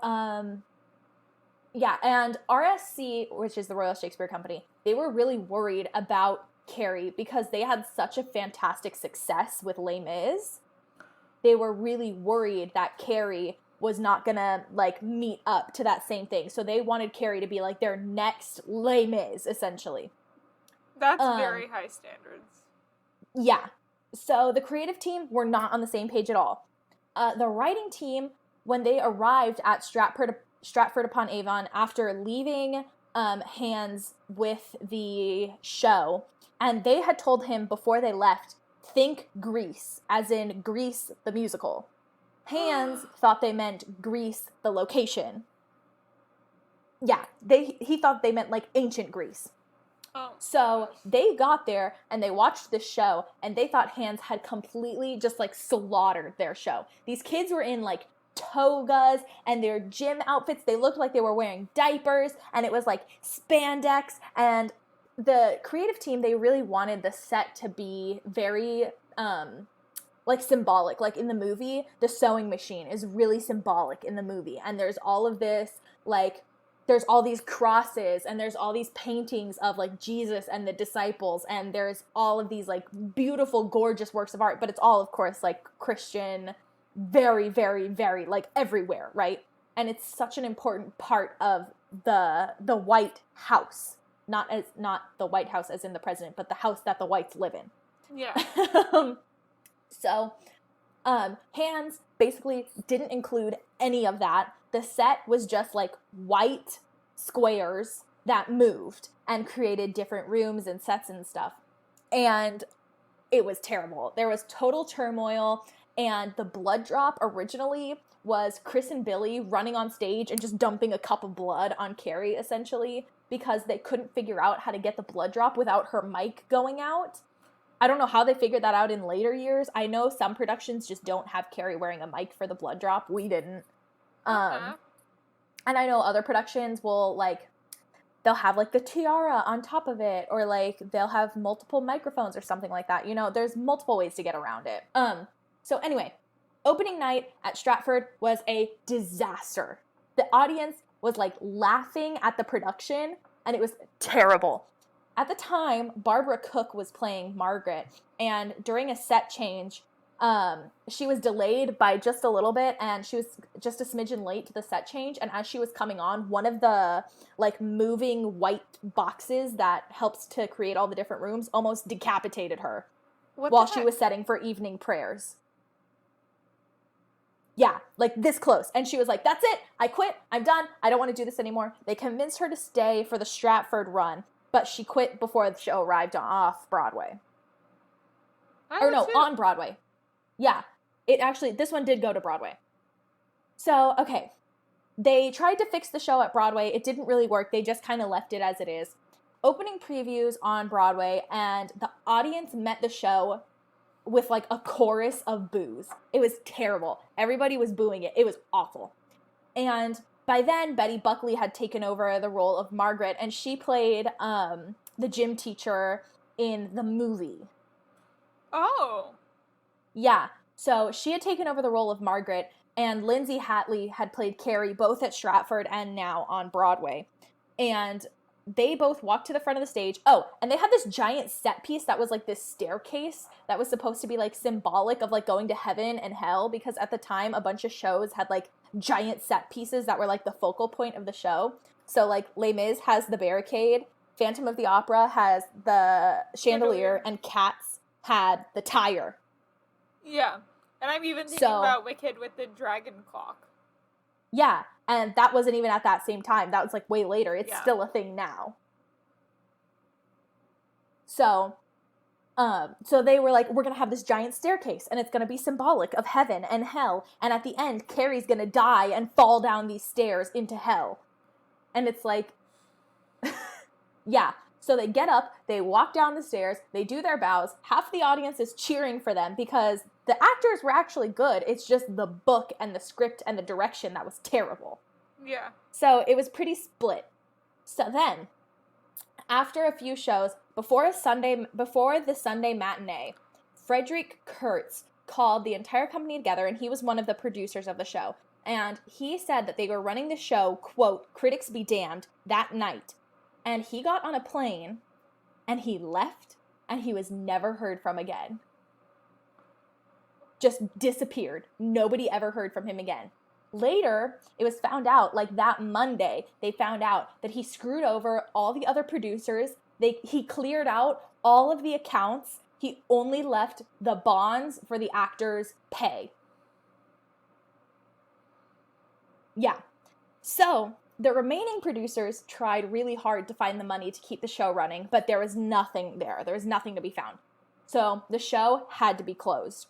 yeah, and RSC, which is the Royal Shakespeare Company, they were really worried about Carrie because they had such a fantastic success with Les Mis. They were really worried that Carrie was not gonna like meet up to that same thing. So they wanted Carrie to be like their next Les Mis, essentially. That's very high standards. Yeah. So the creative team were not on the same page at all. The writing team, when they arrived at Stratford-upon-Avon after leaving Hands with the show, and they had told him before they left, think Grease, as in Grease the musical. Hands thought they meant Greece the location. Yeah, he thought they meant like ancient Greece. Oh. So they got there and they watched this show and they thought Hands had completely just like slaughtered their show. These kids were in like togas and their gym outfits. They looked like they were wearing diapers and it was like spandex, and the creative team, they really wanted the set to be very like symbolic. Like in the movie, the sewing machine is really symbolic in the movie, and there's all of this like there's all these crosses and there's all these paintings of like Jesus and the disciples, and there's all of these like beautiful, gorgeous works of art, but it's all of course like Christian, very, very, very like everywhere, right? And it's such an important part of the White House, not the White House as in the president, but the house that the whites live in. Yeah. So, Hands basically didn't include any of that. The set was just like white squares that moved and created different rooms and sets and stuff. And it was terrible. There was total turmoil, and the blood drop originally was Chris and Billy running on stage and just dumping a cup of blood on Carrie, essentially, because they couldn't figure out how to get the blood drop without her mic going out. I don't know how they figured that out in later years. I know some productions just don't have Carrie wearing a mic for the blood drop. We didn't. Okay. And I know other productions will, like, they'll have, like, the tiara on top of it, or, like, they'll have multiple microphones or something like that. You know, there's multiple ways to get around it. So anyway, opening night at Stratford was a disaster. The audience was, like, laughing at the production, and it was terrible. At the time, Barbara Cook was playing Margaret, and during a set change, she was delayed by just a little bit, and she was just a smidgen late to the set change, and as she was coming on, one of the, like, moving white boxes that helps to create all the different rooms almost decapitated her while she was setting for evening prayers. Yeah, like this close. And she was like, that's it, I quit, I'm done, I don't want to do this anymore. They convinced her to stay for the Stratford run, but she quit before the show arrived off Broadway. On Broadway. Yeah, this one did go to Broadway. So, okay, they tried to fix the show at Broadway. It didn't really work. They just kind of left it as it is. Opening previews on Broadway, and the audience met the show with, like, a chorus of boos. It was terrible. Everybody was booing it. It was awful. And by then, Betty Buckley had taken over the role of Margaret, and she played the gym teacher in the movie. Oh. Yeah, so she had taken over the role of Margaret, and Lindsay Hatley had played Carrie, both at Stratford and now on Broadway. And they both walked to the front of the stage. Oh, and they had this giant set piece that was, like, this staircase that was supposed to be, like, symbolic of, like, going to heaven and hell, because at the time, a bunch of shows had, like, giant set pieces that were, like, the focal point of the show. So, like, Les Mis has the barricade, Phantom of the Opera has the chandelier, and Cats had the tire. Yeah, and I'm even thinking about Wicked with the dragon clock. Yeah, and that wasn't even at that same time. That was, like, way later. It's still a thing now. So they were like, we're going to have this giant staircase, and it's going to be symbolic of heaven and hell, and at the end, Carrie's going to die and fall down these stairs into hell. And it's like, yeah. So they get up, they walk down the stairs, they do their bows, half the audience is cheering for them because the actors were actually good, it's just the book and the script and the direction that was terrible. Yeah. So it was pretty split. So then, after a few shows, before the Sunday matinee, Frederick Kurtz called the entire company together, and he was one of the producers of the show, and he said that they were running the show, quote, critics be damned, that night. And he got on a plane, and he left, and he was never heard from again. Just disappeared. Nobody ever heard from him again. Later, it was found out, like that Monday, they found out that he screwed over all the other producers. He cleared out all of the accounts. He only left the bonds for the actors' pay. Yeah. So the remaining producers tried really hard to find the money to keep the show running, but there was nothing there. There was nothing to be found. So the show had to be closed.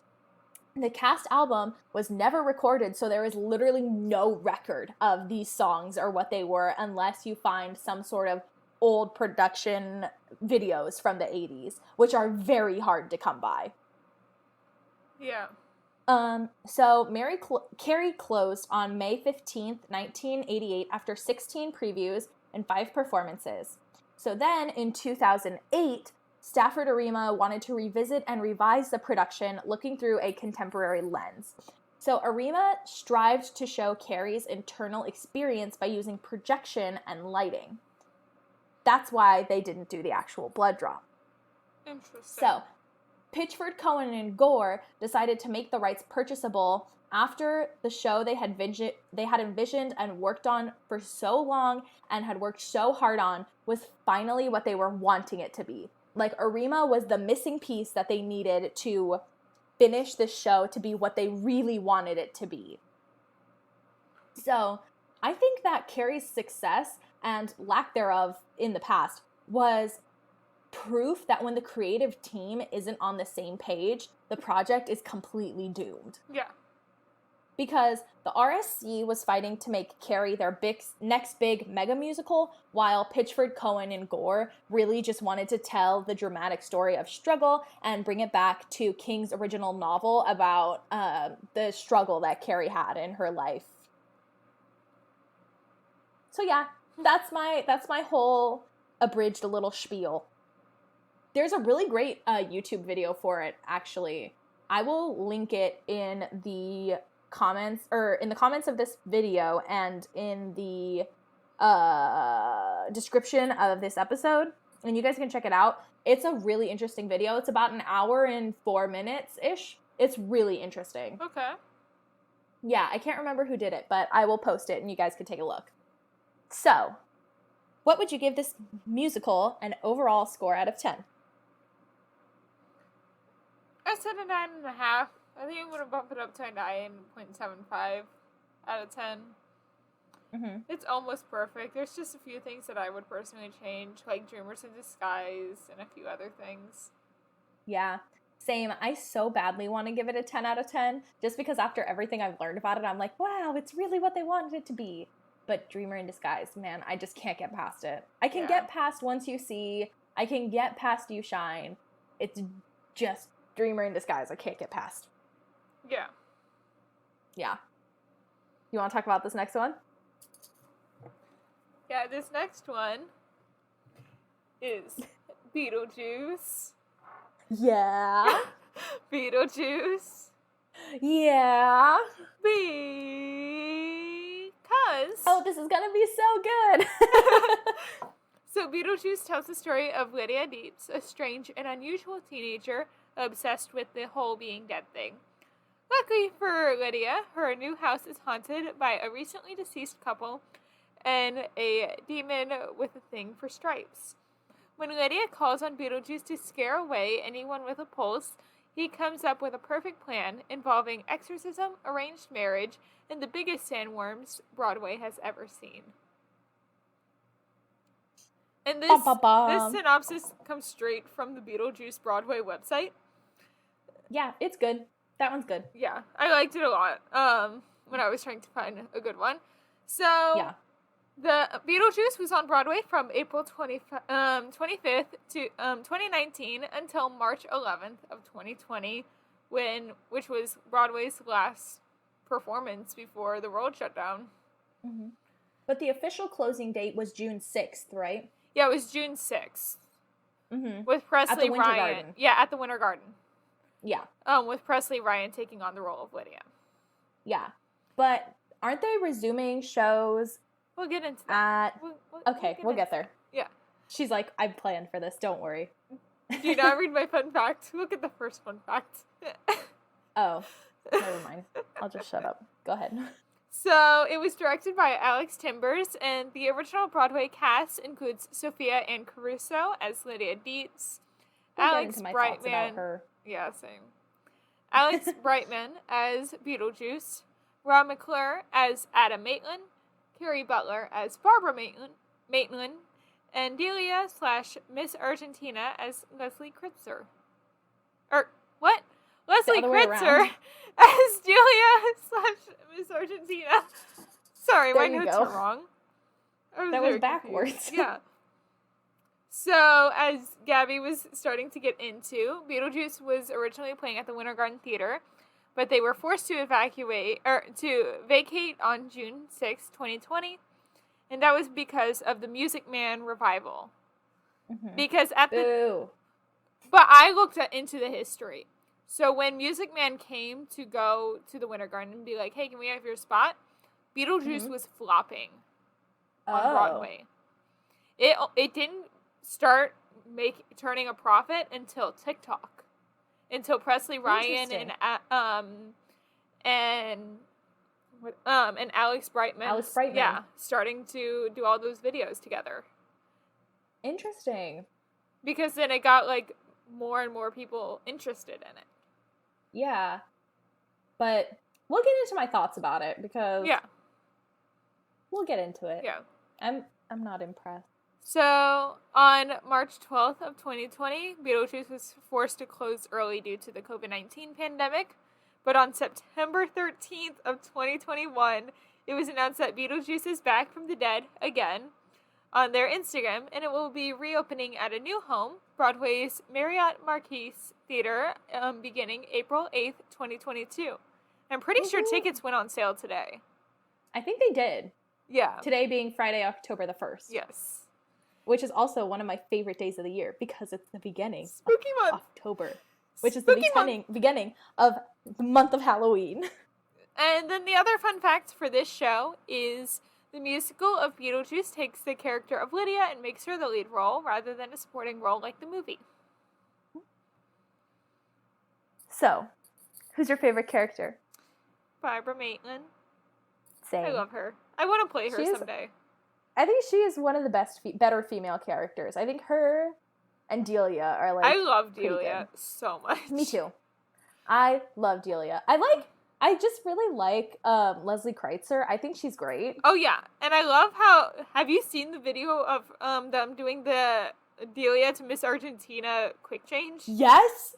The cast album was never recorded, so there is literally no record of these songs or what they were unless you find some sort of old production videos from the 80s, which are very hard to come by. Yeah. So Carrie closed on May 15th, 1988 after 16 previews and 5 performances. So then in 2008, Stafford Arima wanted to revisit and revise the production looking through a contemporary lens. So Arima strived to show Carrie's internal experience by using projection and lighting. That's why they didn't do the actual blood drop. Interesting. So Pitchford, Cohen, and Gore decided to make the rights purchasable after the show they had envisioned and worked on for so long and had worked so hard on was finally what they were wanting it to be. Like, Arima was the missing piece that they needed to finish the show to be what they really wanted it to be. So I think that Carrie's success and lack thereof in the past was proof that when the creative team isn't on the same page, the project is completely doomed. Yeah. because the RSC was fighting to make Carrie their next big mega musical, while Pitchford, Cohen, and Gore really just wanted to tell the dramatic story of struggle and bring it back to King's original novel about the struggle that Carrie had in her life. So yeah, that's my whole abridged little spiel. There's a really great YouTube video for it, actually. I will link it in the comments, or in the comments of this video and in the description of this episode, and you guys can check it out. It's a really interesting video. It's about an hour and 4 minutes-ish. It's really interesting. Okay. Yeah, I can't remember who did it, but I will post it and you guys can take a look. So, what would you give this musical an overall score out of 10? I said a 9.5. I think I'm going to bump it up to a 9.75 out of 10. Mm-hmm. It's almost perfect. There's just a few things that I would personally change, like Dreamers in Disguise and a few other things. Yeah, same. I so badly want to give it a 10 out of 10, just because after everything I've learned about it, I'm like, wow, it's really what they wanted it to be. But Dreamer in Disguise, man, I just can't get past it. I can get past Once You See. I can get past You Shine. It's just Dreamer in Disguise I can't get past. Yeah. Yeah. You want to talk about this next one? Yeah, this next one is Beetlejuice. Yeah. Beetlejuice. Yeah. Because... Oh, this is gonna be so good. So Beetlejuice tells the story of Lydia Dietz, a strange and unusual teenager obsessed with the whole being dead thing. Luckily for Lydia, her new house is haunted by a recently deceased couple and a demon with a thing for stripes. When Lydia calls on Beetlejuice to scare away anyone with a pulse, he comes up with a perfect plan involving exorcism, arranged marriage, and the biggest sandworms Broadway has ever seen. And this synopsis comes straight from the Beetlejuice Broadway website. Yeah, it's good. That one's good. Yeah, I liked it a lot when I was trying to find a good one. So, yeah. The Beetlejuice was on Broadway from April 25th to 2019 until March 11th of 2020, which was Broadway's last performance before the world shut down. Mm-hmm. But the official closing date was June 6th, right? Yeah, it was June 6th. Mm-hmm. With Presley at the Winter Ryan. Garden. Yeah, at the Winter Garden. Yeah. With Presley Ryan taking on the role of Lydia. Yeah. But aren't they resuming shows? We'll get into that. We'll get there. Yeah. She's like, I planned for this, don't worry. Do you not read my fun fact? Look at the first fun fact. Oh, never mind. I'll just shut up. Go ahead. So, it was directed by Alex Timbers, and the original Broadway cast includes Sophia Ann Caruso as Lydia Dietz, Alex Brightman. About her. Yeah, same. Alex Brightman as Beetlejuice, Rob McClure as Adam Maitland, Carrie Butler as Barbara Maitland, and Delia/Miss Argentina as Leslie Kritzer. Leslie Kritzer as Delia/Miss Argentina. Sorry, my notes are wrong. That was backwards. Yeah. So, as Gabby was starting to get into, Beetlejuice was originally playing at the Winter Garden Theater, but they were forced to vacate on June 6, 2020, and that was because of the Music Man revival. Mm-hmm. Because Boo. But I looked into the history. So when Music Man came to go to the Winter Garden and be like, hey, can we have your spot? Beetlejuice was flopping on Broadway. It didn't start turning a profit until TikTok. Until Presley Ryan and Alex Brightman. Yeah, starting to do all those videos together. Interesting. Because then it got like more and more people interested in it. Yeah. But we'll get into my thoughts about it because we'll get into it. Yeah. I'm not impressed. So, on March 12th of 2020, Beetlejuice was forced to close early due to the COVID-19 pandemic, But on September 13th of 2021, it was announced that Beetlejuice is back from the dead again on their Instagram, and it will be reopening at a new home, Broadway's Marriott Marquis Theater, beginning April 8th, 2022. I'm pretty sure tickets went on sale today. I think they did. Yeah. Today being Friday, October the 1st. Yes. Which is also one of my favorite days of the year because it's the beginning Spooky of month. October, which is Spooky the beginning of the month of Halloween. And then the other fun fact for this show is the musical of Beetlejuice takes the character of Lydia and makes her the lead role rather than a supporting role like the movie. So, who's your favorite character? Barbara Maitland. Same. I love her. I want to play her She's- someday. I think she is one of the better female characters. I think her and Delia are like. I love pretty Delia so much. Me too. I love Delia. I just really like Leslie Kreitzer. I think she's great. Oh yeah, and I love how. Have you seen the video of them doing the Delia to Miss Argentina quick change? Yes,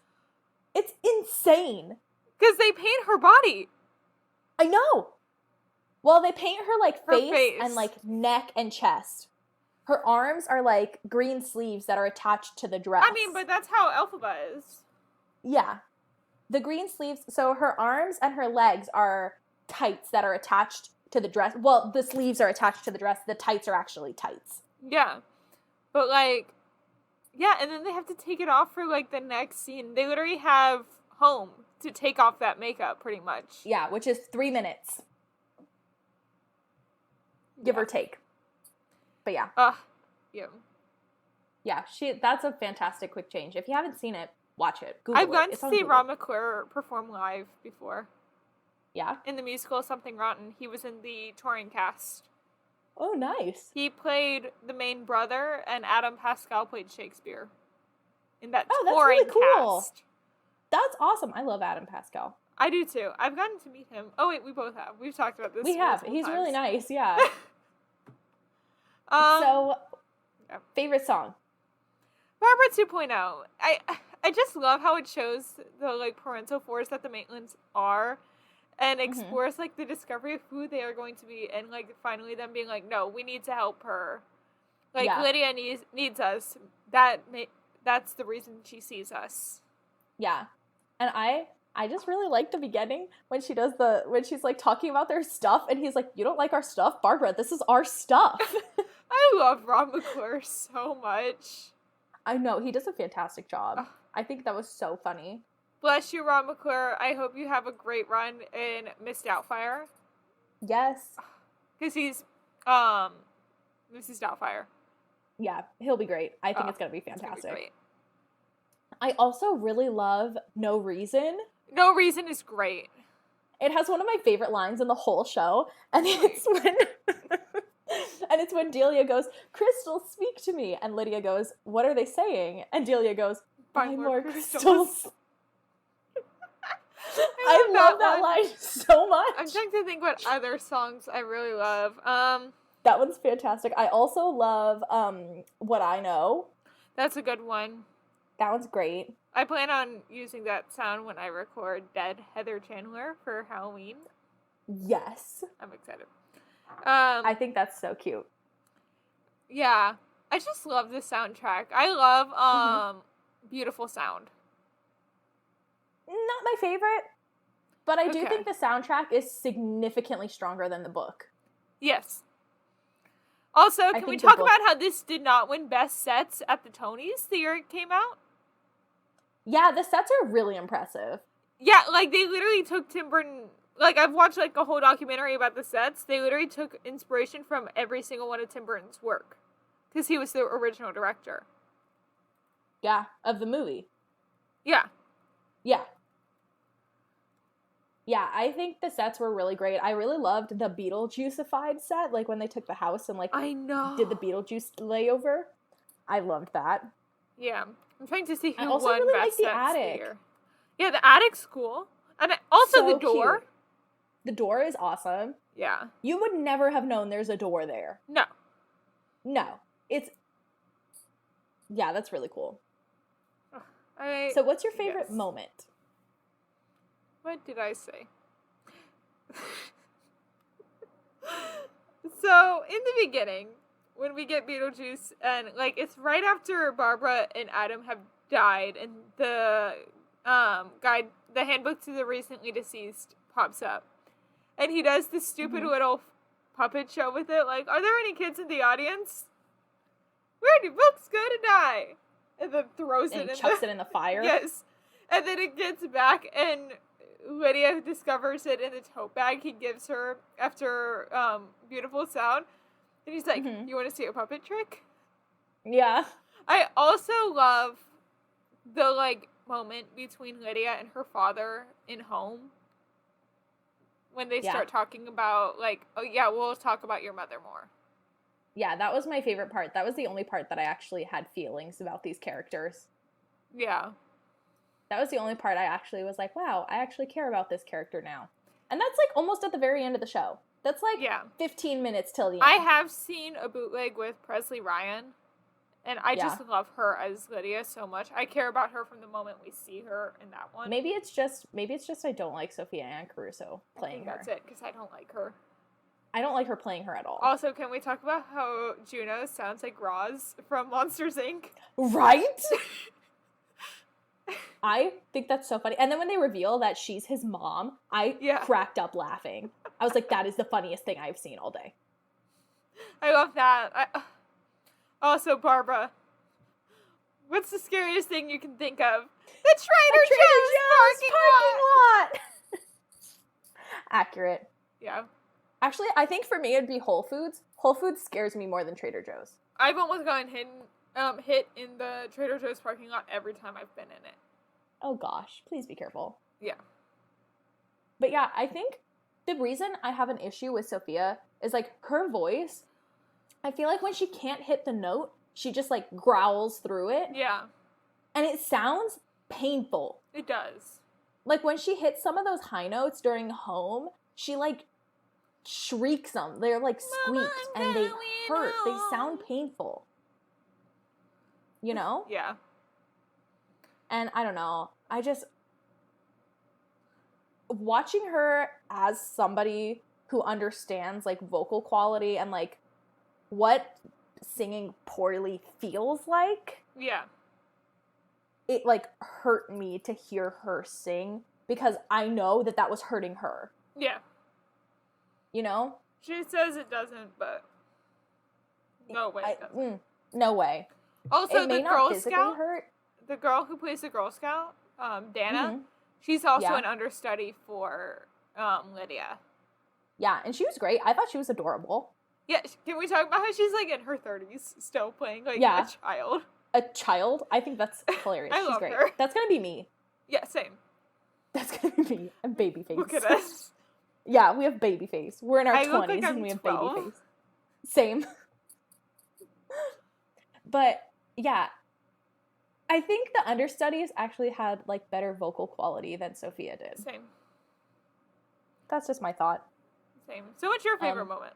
it's insane. Because they paint her body. I know. Well, they paint her like Her face and like neck and chest. Her arms are like green sleeves that are attached to the dress. I mean, but that's how Elphaba is. Yeah. The green sleeves, so her arms and her legs are tights that are attached to the dress. Well, the sleeves are attached to the dress. The tights are actually tights. Yeah. But like, yeah, and then they have to take it off for like the next scene. They literally have home to take off that makeup pretty much. Yeah, which is 3 minutes. Give or take. But yeah. Yeah. Yeah, that's a fantastic quick change. If you haven't seen it, watch it. Google I've gotten It's to on see Google. Ron McClure perform live before. Yeah? In the musical Something Rotten, he was in the touring cast. Oh, nice. He played the main brother, and Adam Pascal played Shakespeare. In that Oh, that's touring really cool. cast. That's awesome. I love Adam Pascal. I do too. I've gotten to meet him. Oh wait, we both have. We've talked about this. We have. multiple He's times. really nice, yeah. So, favorite song? Barbara 2.0. I just love how it shows the like parental force that the Maitlands are, and explores like the discovery of who they are going to be, and like finally them being like, no, we need to help her. Like Lydia needs us. That's the reason she sees us. Yeah, and I just really like the beginning when she's like talking about their stuff, and he's like, you don't like our stuff, Barbara? This is our stuff. I love Ron McClure so much. I know, he does a fantastic job. I think that was so funny. Bless you, Ron McClure. I hope you have a great run in Miss Doubtfire. Yes. Because he's, Mrs. Doubtfire. Yeah, he'll be great. I think it's going to be fantastic. It's gonna be great. I also really love No Reason. No Reason is great. It has one of my favorite lines in the whole show, and it's when... And it's when Delia goes, Crystal, speak to me. And Lydia goes, what are they saying? And Delia goes, buy more crystals. I love that line so much. I'm trying to think what other songs I really love. That one's fantastic. I also love What I Know. That's a good one. That one's great. I plan on using that sound when I record Dead Heather Chandler for Halloween. Yes. I'm excited. I think that's so cute. Yeah. I just love the soundtrack. I love Beautiful Sound. Not my favorite, but I do Okay. think the soundtrack is significantly stronger than the book. Yes. Also, can we think the talk book- about how this did not win Best Sets at the Tonys the year it came out? Yeah, the sets are really impressive. Yeah, like they literally took Tim Burton. Like I've watched like a whole documentary about the sets. They literally took inspiration from every single one of Tim Burton's work, because he was the original director. Yeah, of the movie. Yeah. Yeah. Yeah, I think the sets were really great. I really loved the Beetlejuice-ified set, like when they took the house and like I know. did the Beetlejuice layover. I loved that. Yeah. I'm trying to see I who also won really like Best the Sets attic. year. Yeah, the attic's cool. And also So the door. cute. The door is awesome. Yeah. You would never have known there's a door there. No. No. Yeah, that's really cool. I So what's your favorite yes. moment? What did I say? So, in the beginning, when we get Beetlejuice, and, like, it's right after Barbara and Adam have died, and the the handbook to the recently deceased pops up. And he does this stupid little puppet show with it, like, are there any kids in the audience? Where do books go to die? And then throws And it in chucks it in the fire. Yes. And then it gets back, and Lydia discovers it in the tote bag he gives her after Beautiful Sound. And he's like, you want to see a puppet trick? Yeah. I also love the, like, moment between Lydia and her father in Home. When they start talking about, like, oh yeah, we'll talk about your mother more. Yeah, that was my favorite part. That was the only part that I actually had feelings about these characters. Yeah. That was the only part I actually was like, wow, I actually care about this character now. And that's, like, almost at the very end of the show. That's, like, 15 minutes till the end. I have seen a bootleg with Presley Ryan, and I just love her as Lydia so much. I care about her from the moment we see her in that one. Maybe it's just I don't like Sophia Ann Caruso playing her. That's it, because I don't like her. I don't like her playing her at all. Also, can we talk about how Juno sounds like Roz from Monsters, Inc.? Right? I think that's so funny. And then when they reveal that she's his mom, I cracked up laughing. I was like, that is the funniest thing I've seen all day. I love that. Also, Barbara, what's the scariest thing you can think of? The Trader Joe's parking lot! Accurate. Yeah. Actually, I think for me it'd be Whole Foods. Whole Foods scares me more than Trader Joe's. I've almost gotten hit in the Trader Joe's parking lot every time I've been in it. Oh gosh, please be careful. Yeah. But yeah, I think the reason I have an issue with Sophia is, like, her voice. I feel like when she can't hit the note, she just, like, growls through it. Yeah. And it sounds painful. It does. Like, when she hits some of those high notes during Home, she, like, shrieks them. They're, like, squeaked, and they hurt. They sound painful. You know? Yeah. And I don't know. I just... Watching her as somebody who understands, like, vocal quality and, like, what singing poorly feels like. Yeah. It, like, hurt me to hear her sing because I know that that was hurting her. Yeah. You know? She says it doesn't, but no way it doesn't. No way. Also, the Girl Scout, hurt. The girl who plays the Girl Scout, Dana, she's also an understudy for Lydia. Yeah, and she was great. I thought she was adorable. Yeah, can we talk about how she's, like, in her 30s still playing, like, a child? A child? I think that's hilarious. She's great. Her. That's gonna be me. Yeah, same. That's gonna be me. I'm baby face. Look at us. Yeah, we have baby face. We're in our 20s look like and I'm we have 12. baby face. Same. But, yeah. I think the understudies actually had, like, better vocal quality than Sophia did. Same. That's just my thought. Same. So what's your favorite moment?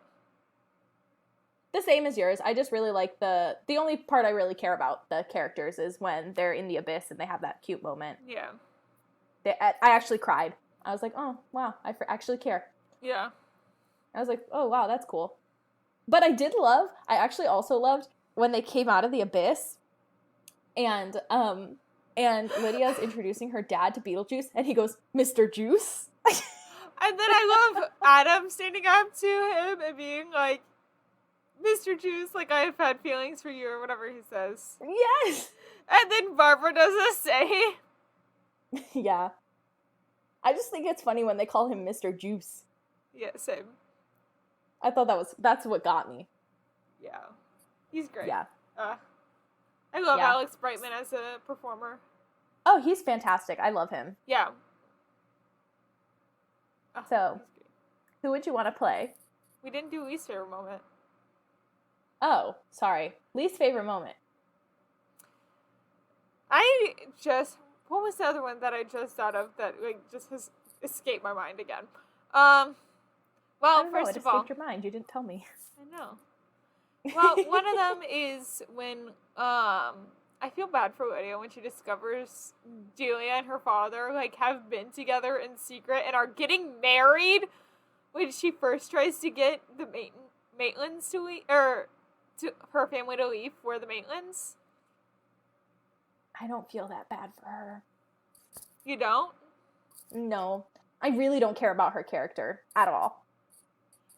The same as yours. I just really like the only part I really care about the characters is when they're in the abyss and they have that cute moment. Yeah. I actually cried. I was like, oh, wow, I actually care. Yeah. I was like, oh, wow, that's cool. But I actually also loved when they came out of the abyss and Lydia's introducing her dad to Beetlejuice and he goes, Mr. Juice. And then I love Adam standing up to him and being like, Mr. Juice, like, I have had feelings for you, or whatever he says. Yes! And then Barbara does a say. Yeah. I just think it's funny when they call him Mr. Juice. Yeah, same. I thought that's what got me. Yeah. He's great. Yeah. I love Alex Brightman as a performer. Oh, he's fantastic. I love him. Yeah. So, who would you want to play? We didn't do least favorite moment. Oh, sorry. Least favorite moment. What was the other one that I just thought of that, like, just has escaped my mind again? Well, first of all, it escaped your mind. You didn't tell me. I know. Well, one of them is when I feel bad for Lydia when she discovers Delia and her father, like, have been together in secret and are getting married when she first tries to get the Maitlands to leave, or to her family to leave for the Maitlands. I don't feel that bad for her. You don't? No. I really don't care about her character at all.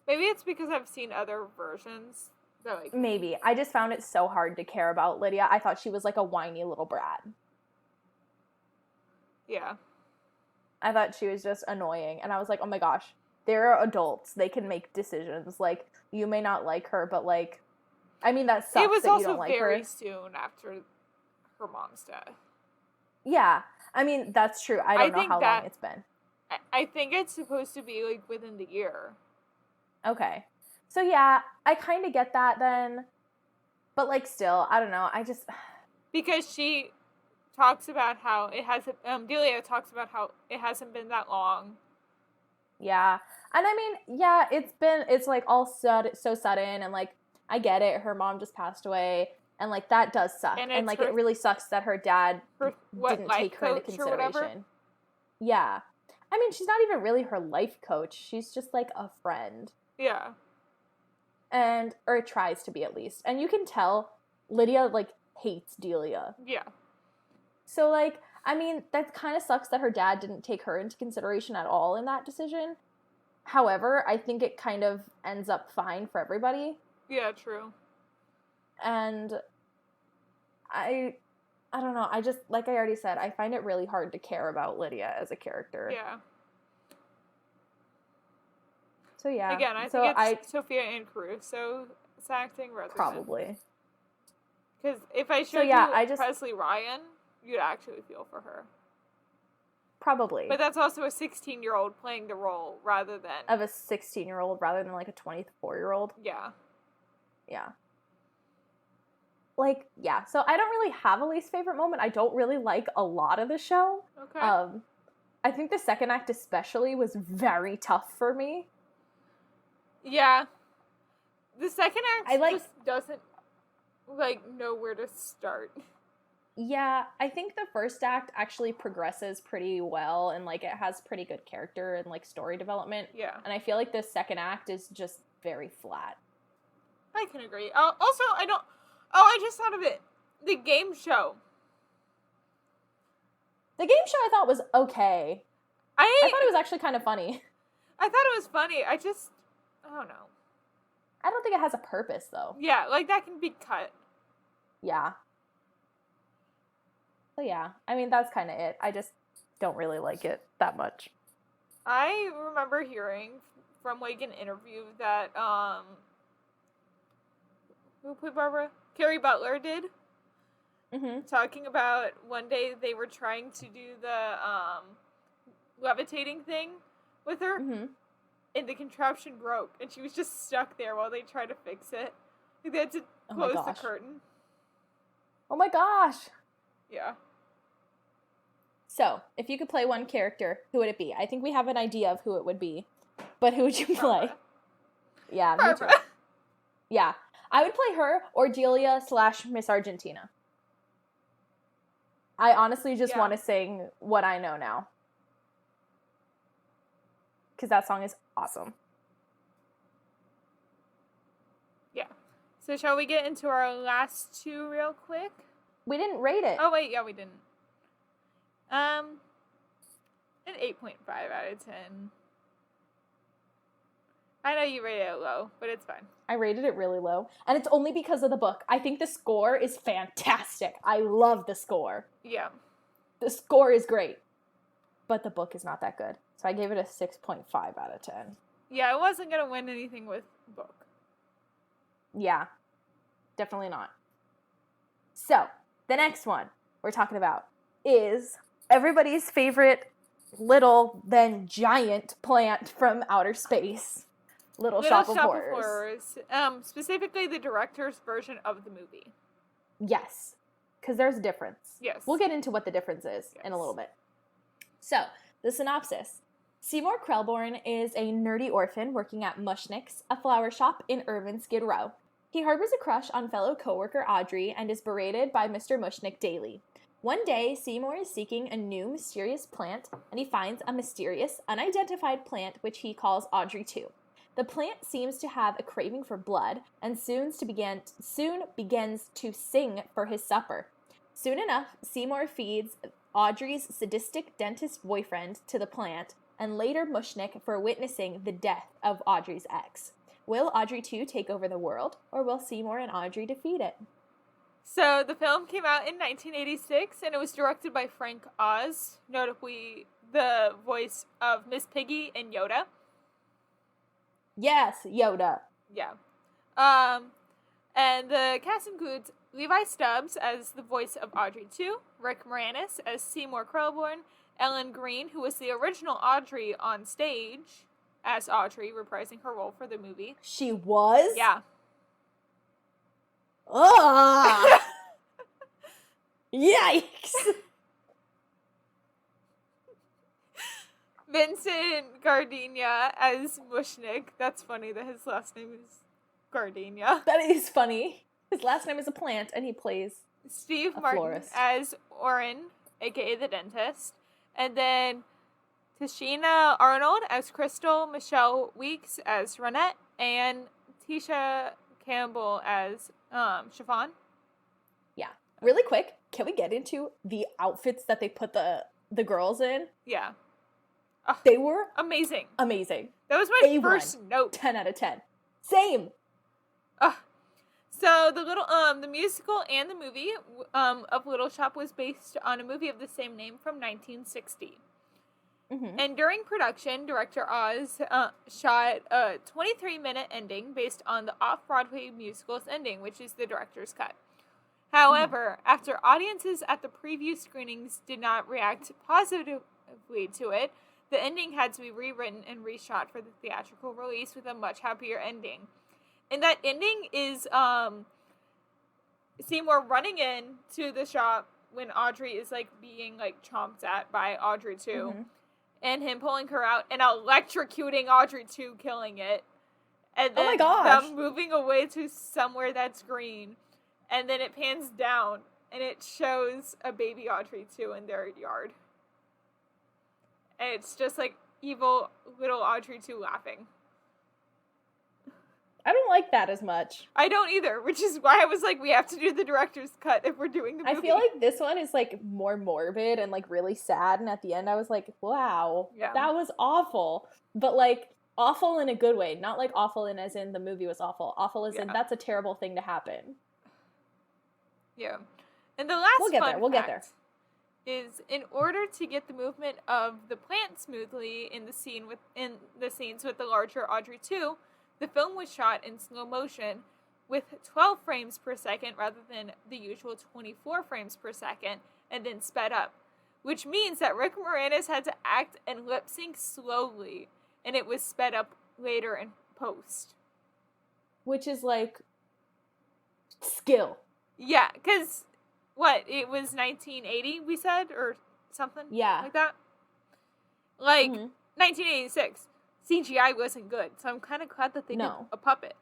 Maybe it's because I've seen other versions that, like... Maybe. I just found it so hard to care about Lydia. I thought she was like a whiny little brat. Yeah. I thought she was just annoying. And I was like, oh my gosh, they're adults. They can make decisions. Like, you may not like her, but like, I mean, that sucks it was that also you don't like her. very soon after her mom's death. Yeah. I mean, that's true. I don't know how long it's been. I think it's supposed to be, like, within the year. Okay. So, yeah, I kind of get that then. But, like, still, I don't know. I just... Because she talks about how it hasn't... Delia talks about how it hasn't been that long. Yeah. And, I mean, yeah, it's, like, all so sudden. And, like, I get it. Her mom just passed away. And, like, that does suck. And like, it really sucks that her dad didn't take her into consideration. Yeah. I mean, she's not even really her life coach. She's just, like, a friend. Yeah. Or tries to be, at least. And you can tell Lydia, like, hates Delia. Yeah. So, like, I mean, that kind of sucks that her dad didn't take her into consideration at all in that decision. However, I think it kind of ends up fine for everybody. Yeah, true. And I don't know. I just, like I already said, I find it really hard to care about Lydia as a character. Yeah. So, yeah. Again, I think it's Sophia and Caruso's acting rather probably. Because if I showed you Presley Ryan, you'd actually feel for her. Probably. But that's also a 16-year-old playing the role rather than... Of a 16-year-old rather than, like, a 24-year-old. Yeah. Yeah. Like, yeah. So I don't really have a least favorite moment. I don't really like a lot of the show. Okay. I think the second act especially was very tough for me. Yeah. The second act just doesn't, like, know where to start. Yeah, I think the first act actually progresses pretty well, and, like, it has pretty good character and, like, story development. Yeah. And I feel like the second act is just very flat. I can agree. Also, I just thought of it. The game show. The game show I thought was okay. I thought it was actually kind of funny. I thought it was funny. I don't know. I don't think it has a purpose, though. Yeah, like, that can be cut. Yeah. So, yeah. I mean, that's kind of it. I just don't really like it that much. I remember hearing from, like, an interview that, who played Barbara? Carrie Butler did. Mm-hmm. Talking about one day they were trying to do the, levitating thing with her. Mm-hmm. And the contraption broke, and she was just stuck there while they tried to fix it. Like, they had to close the curtain. Oh my gosh! Yeah. So, if you could play one character, who would it be? I think we have an idea of who it would be. But who would you play? Barbara. Yeah, me too. Yeah. I would play her or Delia / Miss Argentina. I honestly just want to sing What I Know Now. Because that song is awesome. Yeah. So shall we get into our last two real quick? We didn't rate it. Oh, wait. Yeah, we didn't. An 8.5 out of 10. I know you rated it low, but it's fine. I rated it really low. And it's only because of the book. I think the score is fantastic. I love the score. Yeah. The score is great. But the book is not that good. So I gave it a 6.5 out of 10. Yeah, it wasn't going to win anything with book. Yeah. Definitely not. So, the next one we're talking about is everybody's favorite little, then giant plant from outer space. Little Shop of Horrors. Specifically the director's version of the movie. Yes. Because there's a difference. Yes. We'll get into what the difference is in a little bit. So, the synopsis. Seymour Krelborn is a nerdy orphan working at Mushnick's, a flower shop in urban Skid Row. He harbors a crush on fellow coworker Audrey and is berated by Mr. Mushnick daily. One day, Seymour is seeking a new mysterious plant, and he finds a mysterious, unidentified plant which he calls Audrey 2. The plant seems to have a craving for blood, and soon begins to sing for his supper. Soon enough, Seymour feeds Audrey's sadistic dentist boyfriend to the plant, and later Mushnick for witnessing the death of Audrey's ex. Will Audrey 2 take over the world, or will Seymour and Audrey defeat it? So the film came out in 1986, and it was directed by Frank Oz, notably the voice of Miss Piggy and Yoda. Yes, Yoda. Yeah. And the cast includes Levi Stubbs as the voice of Audrey 2, Rick Moranis as Seymour Krelborn, Ellen Greene, who was the original Audrey on stage as Audrey, reprising her role for the movie. She was? Yeah. Ugh! Yikes! Vincent Gardenia as Mushnick. That's funny that his last name is Gardenia. That is funny. His last name is a plant, and he plays Steve a Martin florist. as Orrin, aka the dentist. And then Tashina Arnold as Crystal, Michelle Weeks as Ronette, and Tisha Campbell as Chiffon. Yeah. Really quick, can we get into the outfits that they put the girls in? Yeah. They were Amazing. amazing. That was my A1. first note. 10 out of 10. Same. So the musical and the movie of Little Shop was based on a movie of the same name from 1960. Mm-hmm. And during production, director Oz shot a 23-minute ending based on the off-Broadway musical's ending, which is the director's cut. However, after audiences at the preview screenings did not react positively to it, the ending had to be rewritten and reshot for the theatrical release with a much happier ending. And that ending is Seymour running in to the shop when Audrey is being chomped at by Audrey 2, Mm-hmm. and him pulling her out and electrocuting Audrey 2, killing it. And then Oh my gosh. them moving away to somewhere that's green. And then it pans down and it shows a baby Audrey 2 in their yard. And it's just evil little Audrey 2 laughing. I don't like that as much. I don't either, which is why I was we have to do the director's cut if we're doing the movie. I feel like this one is more morbid and really sad, and at the end I was like, wow, Yeah. that was awful. But awful in a good way, not awful in as in the movie was awful. Awful as in Yeah. that's a terrible thing to happen. Yeah. And the last We'll get there, fun we'll get fact is in order to get the movement of the plant smoothly in the scenes with the larger Audrey 2, the film was shot in slow motion with 12 frames per second rather than the usual 24 frames per second, and then sped up, which means that Rick Moranis had to act and lip sync slowly, and it was sped up later in post. Which is skill. Yeah, because it was 1980 we said, or something Yeah. like that? Mhm. 1986. CGI wasn't good, so I'm kind of glad that they did No. a puppet.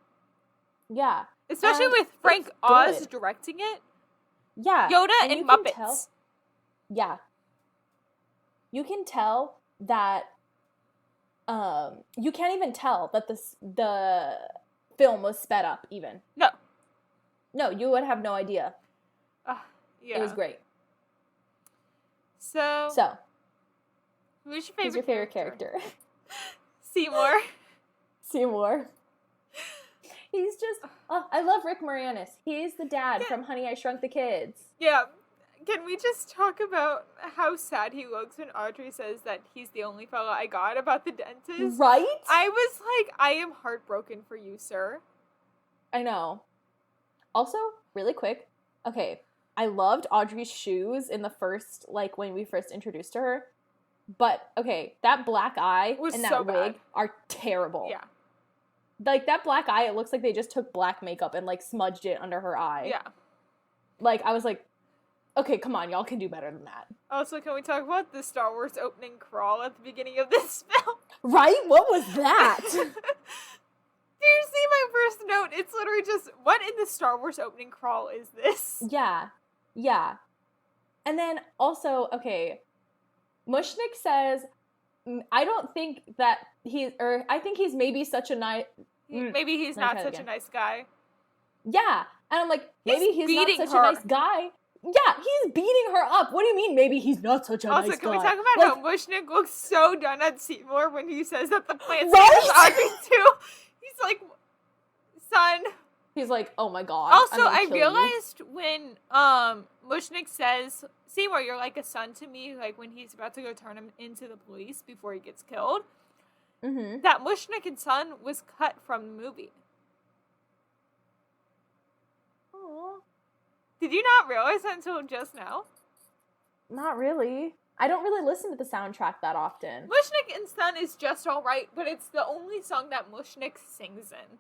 Yeah. Especially And with Frank it's Oz good. directing it. Yeah. Yoda and you can Muppets. tell- yeah. You can tell that you can't even tell that the film was sped up even. No. No, you would have no idea. Yeah. It was great. So, So, who's your who's your favorite character? Seymour. Seymour. He's just, I love Rick Moranis. He's the dad Yeah. from Honey, I Shrunk the Kids. Yeah. Can we just talk about how sad he looks when Audrey says that he's the only fella I got about the dentist? Right? I was I am heartbroken for you, sir. I know. Also, really quick, okay, I loved Audrey's shoes in the first, when we first introduced her. But, okay, that black eye Was and that so wig bad. are terrible. Yeah. That black eye, it looks like they just took black makeup and, smudged it under her eye. Yeah. I was like, okay, come on, y'all can do better than that. Also, can we talk about the Star Wars opening crawl at the beginning of this film? Right? What was that? Do you see my first note? It's literally just, what in the Star Wars opening crawl is this? Yeah. Yeah. And then also, okay, Mushnik says, I don't think that I think he's maybe such a nice, Maybe he's not such a nice guy. yeah. And I'm like, maybe he's not beating such her. a nice guy. Yeah, he's beating her up. What do you mean maybe he's not such a nice guy? Also, can we talk about how Mushnik looks so done at Seymour when he says that the plant is Audrey too? He's like, son. He's like, oh my god. Also, I realized when Mushnik says, Seymour, you're like a son to me, like when he's about to go turn him into the police before he gets killed, that Mushnik and son was cut from the movie. Aww. Did you not realize that until just now? Not really. I don't really listen to the soundtrack that often. Mushnik and Son is just alright, but it's the only song that Mushnik sings in.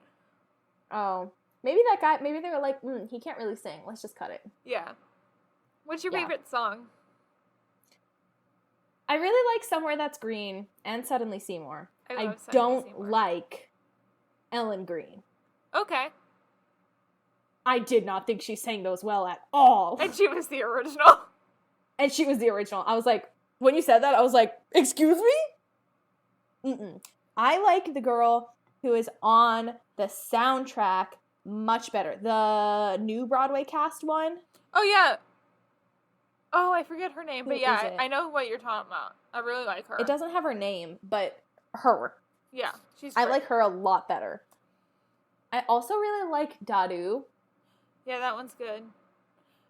Oh. Maybe they were like, he can't really sing. Let's just cut it. Yeah. What's your favorite song? I really like Somewhere That's Green and Suddenly Seymour. I don't like Ellen Green. Okay. I did not think she sang those well at all. And she was the original. I was like, when you said that, I was like, excuse me? I like the girl who is on the soundtrack much better. The new Broadway cast one. Oh, yeah. Oh, I forget her name, but yeah, I know what you're talking about. I really like her. It doesn't have her name, but her. Yeah, she's great. I like her a lot better. I also really like Dadu. Yeah, that one's good.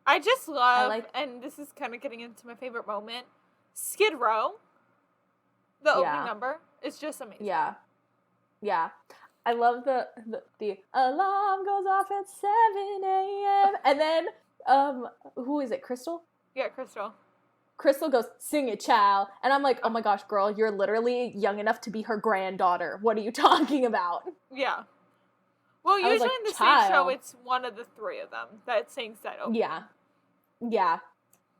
I just love, and this is kind of getting into my favorite moment, Skid Row. The opening number. It's just amazing. Yeah. Yeah. I love the alarm goes off at 7 a.m. And then, who is it, Crystal? Yeah, Crystal. Crystal goes, sing it, child. And I'm like, oh my gosh, girl, you're literally young enough to be her granddaughter. What are you talking about? Yeah. Well, usually in the stage show, it's one of the three of them that sings that opening. Yeah. Yeah.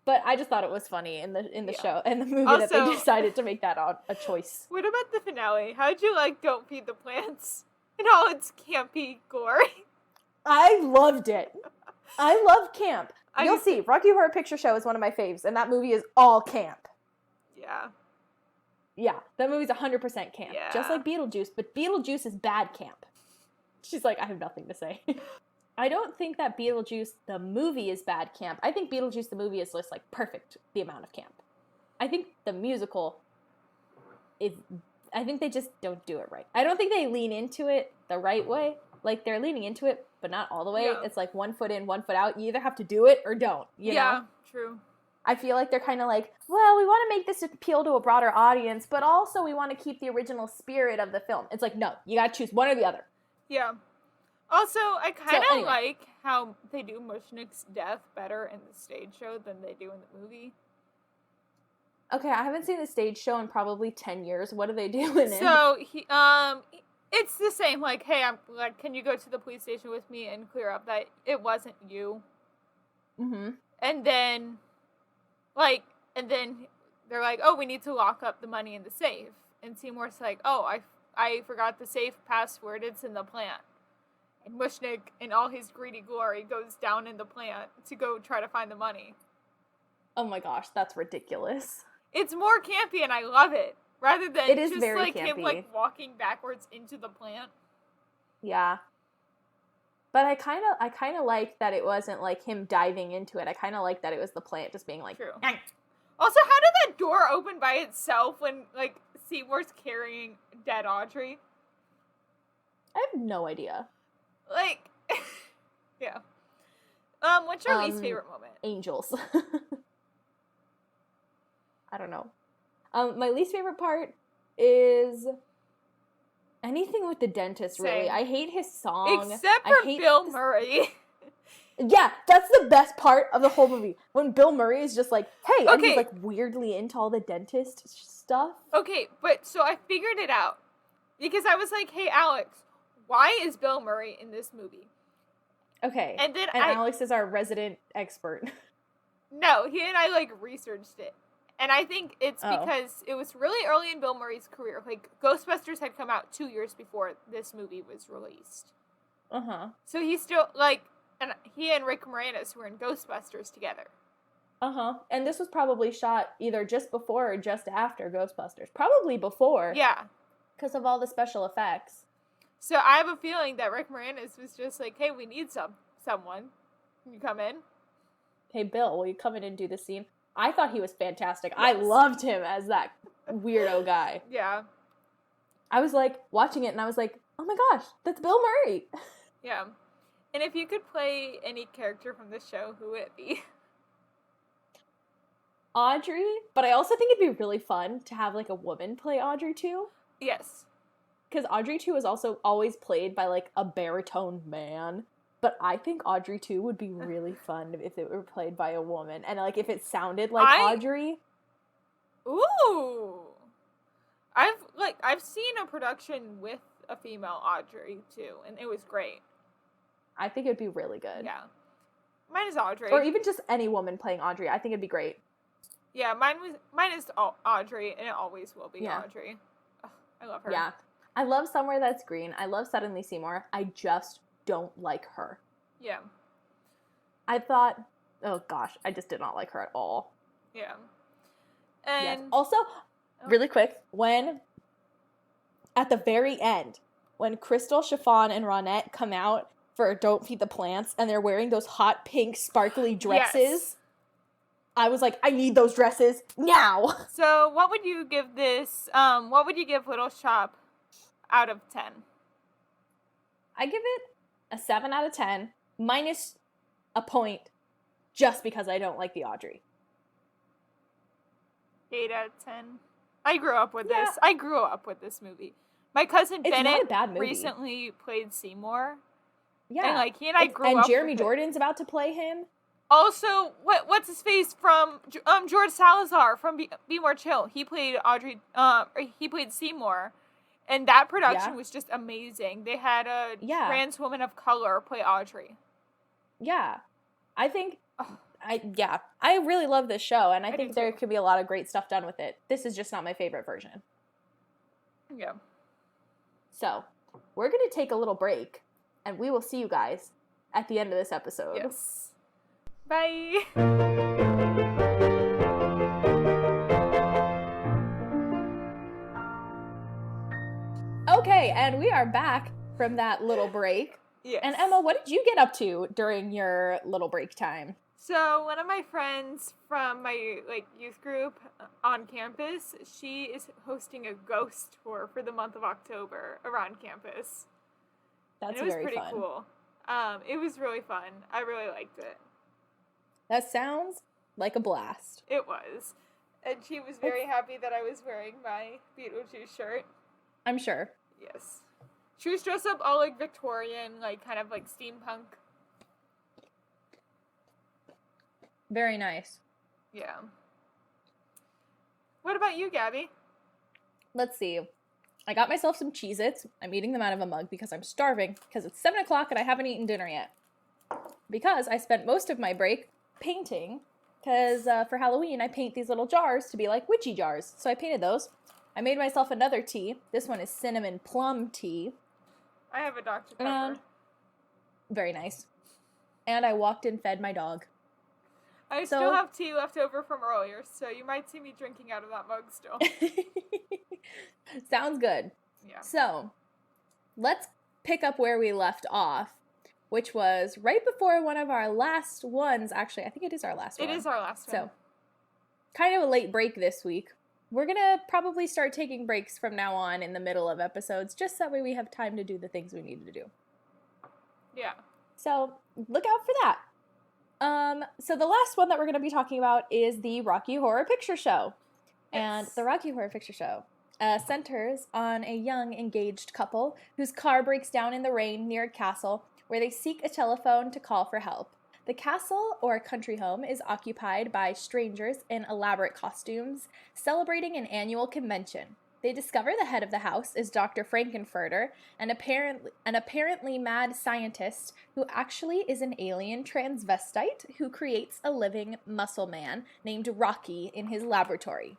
But I just thought it was funny in the show, in the movie, that they decided to make that a choice. What about the finale? How'd you like Don't Feed the Plants? And all its campy gore. I loved it. I love camp. You'll see. Rocky Horror Picture Show is one of my faves, and that movie is all camp. Yeah. Yeah, that movie's 100% camp. Yeah. Just like Beetlejuice, but Beetlejuice is bad camp. She's like, I have nothing to say. I don't think that Beetlejuice, the movie, is bad camp. I think Beetlejuice, the movie, is just, like, perfect, the amount of camp. I think the musical I think they just don't do it right. I don't think they lean into it the right way. Like, they're leaning into it, but not all the way. Yeah. It's like 1 foot in, 1 foot out. You either have to do it or don't, you know? True. I feel like they're kind of like, well, we want to make this appeal to a broader audience, but also we want to keep the original spirit of the film. It's like, no, you got to choose one or the other. Yeah. Also, I kind of like how they do Mushnik's death better in the stage show than they do in the movie. Okay, I haven't seen the stage show in probably 10 years. What do they do in it? So, it's the same, like, hey, I'm like, can you go to the police station with me and clear up that it wasn't you? Mm-hmm. And then, they're like, oh, we need to lock up the money in the safe. And Seymour's like, oh, I forgot the safe password, it's in the plant. And Mushnik, in all his greedy glory, goes down in the plant to go try to find the money. Oh my gosh, that's ridiculous. It's more campy and I love it. Rather than it is just very like campy. Him like walking backwards into the plant. Yeah. But I kind of like that it wasn't like him diving into it. I kind of like that it was the plant just being like, true. Also, how did that door open by itself when like Seymour's carrying dead Audrey? I have no idea. Like, yeah. What's your least favorite moment? Angels. I don't know. My least favorite part is anything with the dentist, really. I hate his song. Except for Bill Murray. Yeah, that's the best part of the whole movie. When Bill Murray is just like, hey, and he's like weirdly into all the dentist stuff. Okay, but so I figured it out. Because I was like, hey, Alex, why is Bill Murray in this movie? Okay. And Alex is our resident expert. No, he and I like researched it. And I think it's Oh. because it was really early in Bill Murray's career. Like, Ghostbusters had come out 2 years before this movie was released. Uh-huh. So he's still, like, and he and Rick Moranis were in Ghostbusters together. Uh-huh. And this was probably shot either just before or just after Ghostbusters. Probably before. Yeah. Because of all the special effects. So I have a feeling that Rick Moranis was just like, hey, we need someone. Can you come in? Hey, Bill, will you come in and do this scene? I thought he was fantastic. Yes. I loved him as that weirdo guy. Yeah. I was like watching it and I was like, oh my gosh, that's Bill Murray. Yeah. And if you could play any character from this show, who would it be? Audrey, but I also think it'd be really fun to have like a woman play Audrey too. Yes. Because Audrey 2 is also always played by like a baritone man. But I think Audrey 2 would be really fun if it were played by a woman. And like if it sounded like Audrey. Ooh. I've seen a production with a female Audrey too, and it was great. I think it'd be really good. Yeah. Mine is Audrey. Or even just any woman playing Audrey. I think it'd be great. Yeah, mine is Audrey, and it always will be Audrey. Ugh, I love her. Yeah. I love Somewhere That's Green. I love Suddenly Seymour. I just don't like her. Yeah. I thought, oh gosh, I just did not like her at all. Yeah. And yes. Also, really quick, when at the very end, when Crystal, Chiffon, and Ronette come out for Don't Feed the Plants, and they're wearing those hot pink sparkly dresses, yes. I was like, I need those dresses now. So, what would you give this? What would you give Little Shop out of 10? I give it a 7 out of 10, minus a point, just because I don't like the Audrey. 8 out of 10. I grew up with this. I grew up with this movie. My cousin Bennett recently played Seymour. Yeah. And like he and I grew up. And Jeremy Jordan's about to play him. Also, what's his face from George Salazar from Be More Chill? He played Audrey. He played Seymour, and that production was just amazing. They had a trans woman of color play Audrey. Yeah, I think. I really love this show, and I think there could be a lot of great stuff done with it. This is just not my favorite version. Yeah. So, we're going to take a little break, and we will see you guys at the end of this episode. Yes. Bye. Okay, and we are back from that little break. Yes. And Emma, what did you get up to during your little break time? So one of my friends from my youth group on campus, she is hosting a ghost tour for the month of October around campus. That's and it was very pretty fun. Cool. It was really fun. I really liked it. That sounds like a blast. It was. And she was very happy that I was wearing my Beetlejuice shirt. I'm sure. Yes. She was dressed up all Victorian, kind of steampunk. Very nice. Yeah. What about you, Gabby? Let's see. I got myself some Cheez-Its. I'm eating them out of a mug because I'm starving, because it's 7 o'clock and I haven't eaten dinner yet. Because I spent most of my break painting, because for Halloween I paint these little jars to be like witchy jars. So I painted those. I made myself another tea. This one is cinnamon plum tea. I have a Dr. Pepper. Very nice. And I walked and fed my dog. I still have tea left over from earlier, so you might see me drinking out of that mug still. Sounds good. Yeah. So, let's pick up where we left off, which was right before one of our last ones. Actually, I think it is our last one. It is our last one. So, kind of a late break this week. We're going to probably start taking breaks from now on in the middle of episodes, just that way we have time to do the things we need to do. Yeah. So, look out for that. So the last one that we're going to be talking about is the Rocky Horror Picture Show. Yes. And the Rocky Horror Picture Show centers on a young engaged couple whose car breaks down in the rain near a castle where they seek a telephone to call for help. The castle, or country home, is occupied by strangers in elaborate costumes, celebrating an annual convention. They discover the head of the house is Dr. Frankenfurter, an apparently mad scientist who actually is an alien transvestite who creates a living muscle man named Rocky in his laboratory.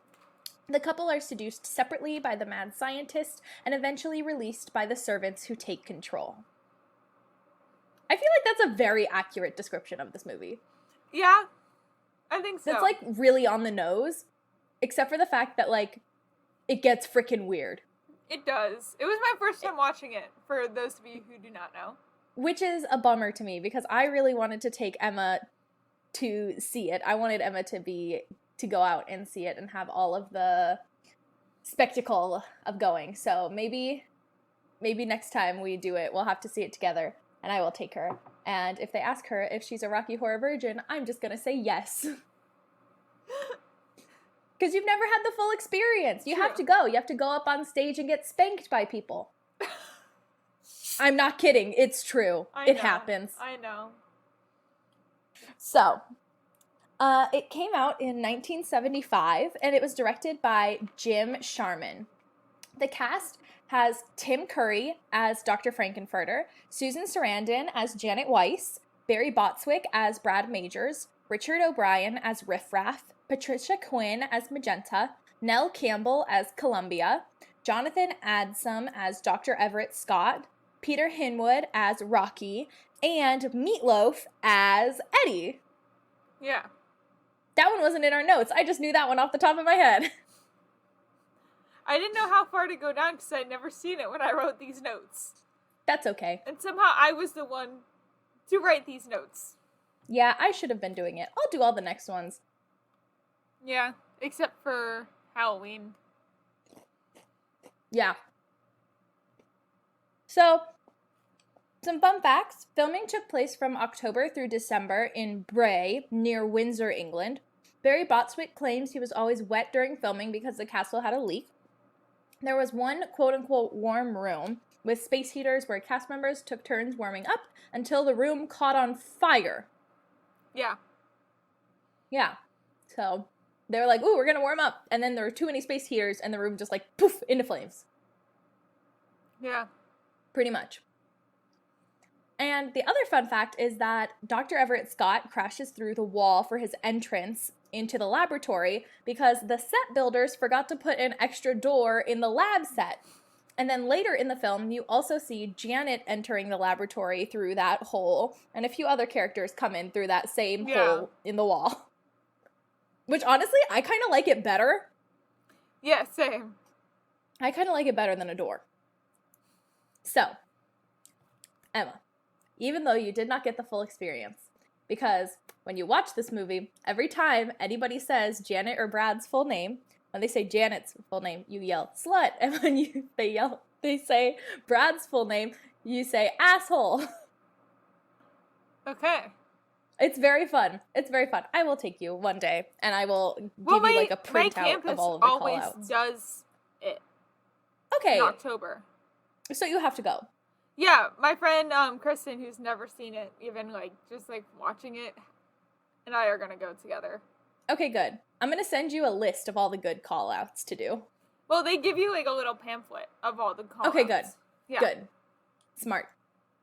The couple are seduced separately by the mad scientist and eventually released by the servants who take control. I feel like that's a very accurate description of this movie. Yeah, I think so. That's, like, really on the nose, except for the fact that, like, it gets freaking weird. It does. It was my first time watching it, for those of you who do not know. Which is a bummer to me, because I really wanted to take Emma to see it. I wanted Emma to go out and see it and have all of the spectacle of going. So maybe next time we do it, we'll have to see it together, and I will take her. And if they ask her if she's a Rocky Horror virgin, I'm just gonna say yes. Because you've never had the full experience. You have to go. You have to go up on stage and get spanked by people. I'm not kidding. It's true. It happens. I know. So, it came out in 1975, and it was directed by Jim Sharman. The cast has Tim Curry as Dr. Frankenfurter, Susan Sarandon as Janet Weiss, Barry Botswick as Brad Majors, Richard O'Brien as Riff Raff, Patricia Quinn as Magenta, Nell Campbell as Columbia, Jonathan Adsum as Dr. Everett Scott, Peter Hinwood as Rocky, and Meatloaf as Eddie. Yeah. That one wasn't in our notes. I just knew that one off the top of my head. I didn't know how far to go down because I'd never seen it when I wrote these notes. That's okay. And somehow I was the one to write these notes. Yeah, I should have been doing it. I'll do all the next ones. Yeah, except for Halloween. Yeah. So, some fun facts. Filming took place from October through December in Bray, near Windsor, England. Barry Botswick claims he was always wet during filming because the castle had a leak. There was one quote-unquote warm room with space heaters where cast members took turns warming up until the room caught on fire. Yeah. Yeah. So, they were like, ooh, we're gonna warm up. And then there were too many space heaters and the room just like, poof, into flames. Yeah. Pretty much. And the other fun fact is that Dr. Everett Scott crashes through the wall for his entrance into the laboratory because the set builders forgot to put an extra door in the lab set. And then later in the film, you also see Janet entering the laboratory through that hole, and a few other characters come in through that same hole in the wall. Which, honestly, I kind of like it better. Yeah, same. I kind of like it better than a door. So, Emma, even though you did not get the full experience, because when you watch this movie, every time anybody says Janet or Brad's full name, when they say Janet's full name, you yell slut, and when they say Brad's full name, you say asshole. Okay. It's very fun. It's very fun. I will take you one day, and I will give you like a printout of all of the call-outs. My campus always does it. Okay. In October. So you have to go. Yeah, my friend Kristen, who's never seen it, even just watching it, and I are gonna go together. Okay, good. I'm gonna send you a list of all the good call-outs to do. Well, they give you a little pamphlet of all the call-outs. Okay, good. Yeah. Good. Smart.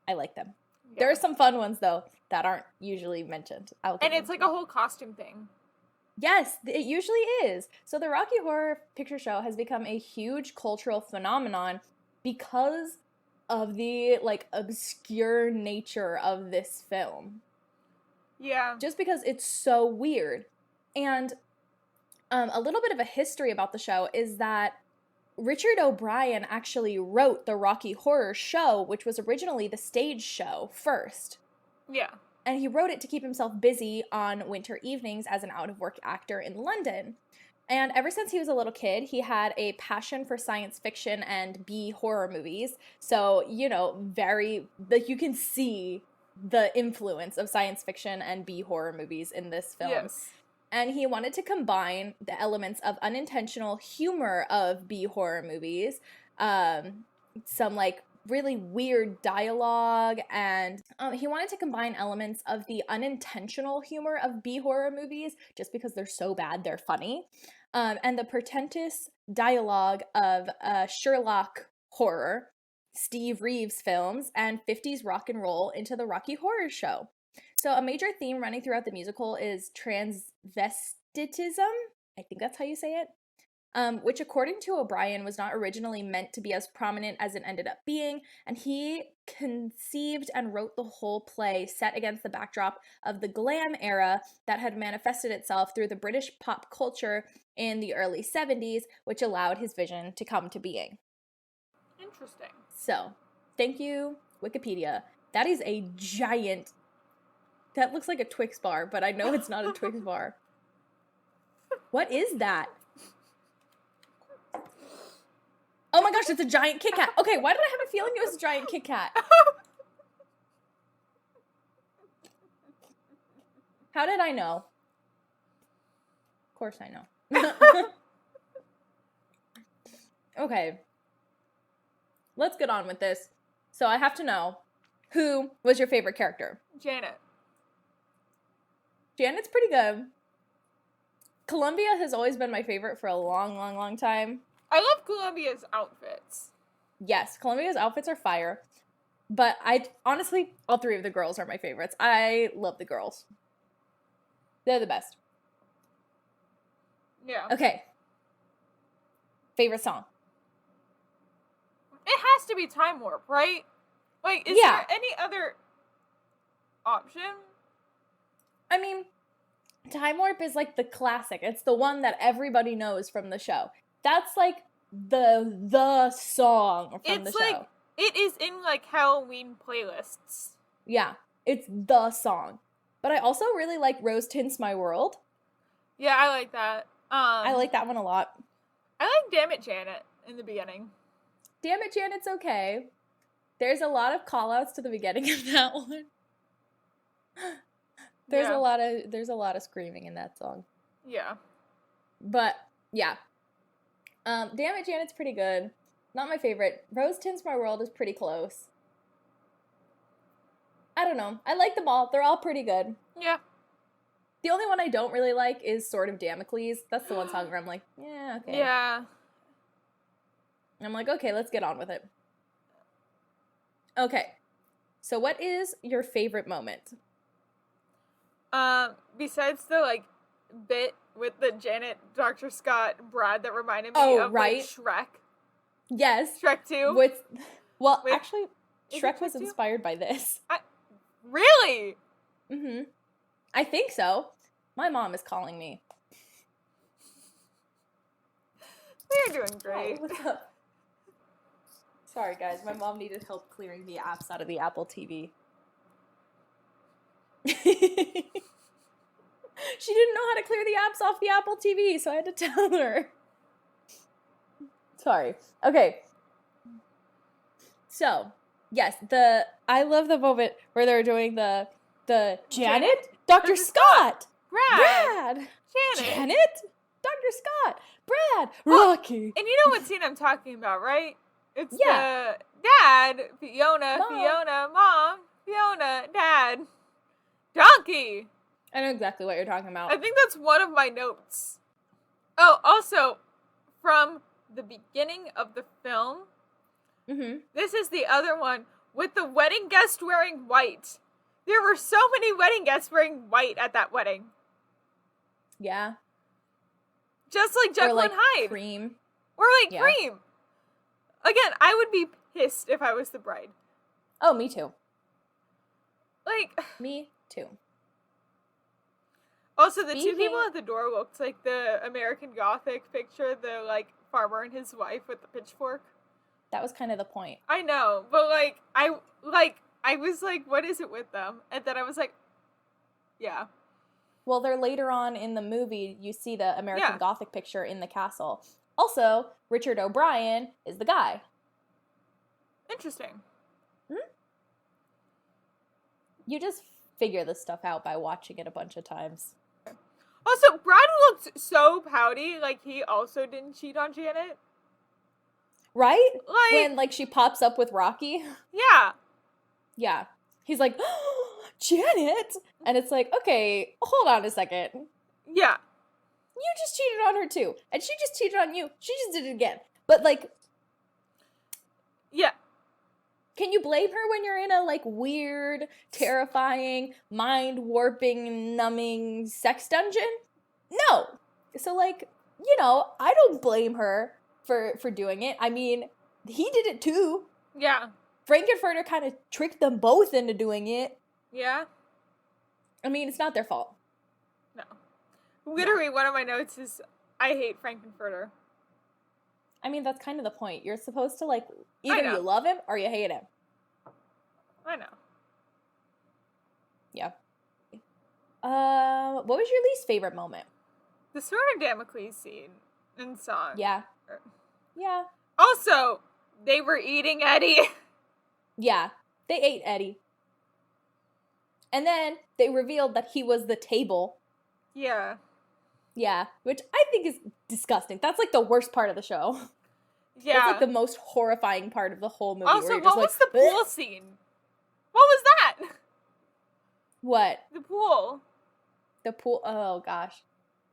I like them. Yeah. There are some fun ones though that aren't usually mentioned. And it's like a whole costume thing. Yes, it usually is. So the Rocky Horror Picture Show has become a huge cultural phenomenon because of the obscure nature of this film. Yeah. Just because it's so weird. And a little bit of a history about the show is that Richard O'Brien actually wrote the Rocky Horror Show, which was originally the stage show first. Yeah. And he wrote it to keep himself busy on winter evenings as an out-of-work actor in London. And ever since he was a little kid, he had a passion for science fiction and B horror movies. So, you can see the influence of science fiction and B horror movies in this film. Yes. And he wanted to combine the elements of unintentional humor of B horror movies, some really weird dialogue, and he wanted to combine elements of the unintentional humor of B horror movies just because they're so bad they're funny, and the pretentious dialogue of Sherlock horror, Steve Reeves films, and 50s rock and roll into the Rocky Horror Show. So a major theme running throughout the musical is transvestitism. I think that's how you say it. Which, according to O'Brien, was not originally meant to be as prominent as it ended up being, and he conceived and wrote the whole play set against the backdrop of the glam era that had manifested itself through the British pop culture in the early 70s, which allowed his vision to come to being. Interesting. So, thank you, Wikipedia. That is a giant... That looks like a Twix bar, but I know it's not a Twix bar. What is that? Oh my gosh, it's a giant Kit Kat. Okay, why did I have a feeling it was a giant Kit Kat? How did I know? Of course I know. Okay. Let's get on with this. So I have to know, who was your favorite character? Janet. Janet's pretty good. Columbia has always been my favorite for a long, long, long time. I love Columbia's outfits. Yes, Columbia's outfits are fire. But honestly, all three of the girls are my favorites. I love the girls. They're the best. Yeah. Okay. Favorite song? It has to be Time Warp, right? Like, is there any other option? I mean, Time Warp is like the classic. It's the one that everybody knows from the show. That's like the song from the show. It is in like Halloween playlists. Yeah, it's the song. But I also really like Rose Tints My World. Yeah, I like that. I like that one a lot. I like Damn It, Janet in the beginning. Damn It, Janet's okay. There's a lot of call-outs to the beginning of that one. There's a lot of screaming in that song. Yeah. But yeah. Damn It, Janet's pretty good. Not my favorite. Rose Tints My World is pretty close. I don't know. I like them all. They're all pretty good. Yeah. The only one I don't really like is Sword of Damocles. That's the one song where I'm like, yeah, okay. Yeah. And I'm like, okay, let's get on with it. Okay. So what is your favorite moment? Besides the, like, bit with the Janet, Dr. Scott, Brad that reminded me of, right. like, Shrek. Yes. Shrek 2. Actually, Shrek was inspired by this. Really? Mm-hmm. I think so. My mom is calling me. We're doing great. Hey, what's up? Sorry, guys. My mom needed help clearing the apps out of the Apple TV. She didn't know how to clear the apps off the Apple TV, so I had to tell her. Sorry. Okay. So, yes, I love the moment where they're doing the Janet? Dr. Scott! Brad! Janet? Dr. Scott! Brad! Rocky! And you know what scene I'm talking about, right? It's the dad, Fiona, mom, Fiona, dad, donkey. I know exactly what you're talking about. I think that's one of my notes. Oh, also, from the beginning of the film, this is the other one, with the wedding guest wearing white. There were so many wedding guests wearing white at that wedding. Yeah. Just like Jekyll and Hyde. Cream. Or like cream. Again, I would be pissed if I was the bride. Oh, me too. Like. Me too. Also, the two people at the door looked like the American Gothic picture, the, like, farmer and his wife with the pitchfork. That was kind of the point. I know, but, like, I was like, what is it with them? And then I was like, yeah. Well, they're later on in the movie, you see the American Gothic picture in the castle. Also, Richard O'Brien is the guy. Interesting. You just figure this stuff out by watching it a bunch of times. Also, Brad looked so pouty, like he also didn't cheat on Janet. Right? Like, when, like, she pops up with Rocky. Yeah. Yeah. He's like, oh, Janet! And it's like, okay, hold on a second. Yeah. You just cheated on her too. And she just cheated on you. She just did it again. But, like... Yeah. Can you blame her when you're in a, like, weird, terrifying, mind-warping, numbing sex dungeon? No! So, like, you know, I don't blame her for doing it. I mean, he did it too. Yeah. Frankenfurter kind of tricked them both into doing it. Yeah? I mean, it's not their fault. No. Literally, one of my notes is, I hate Frankenfurter. I mean, that's kind of the point. You're supposed to, like, either you love him or you hate him. I know. Yeah. What was your least favorite moment? The Sword of Damocles scene in Song. Yeah. Yeah. Also, they were eating Eddie. Yeah. They ate Eddie. And then they revealed that he was the table. Yeah. Yeah. Which I think is disgusting. That's like the worst part of the show. Yeah. It's like the most horrifying part of the whole movie. Also, what what was the pool scene? What was that? What? The pool. The pool. Oh, gosh.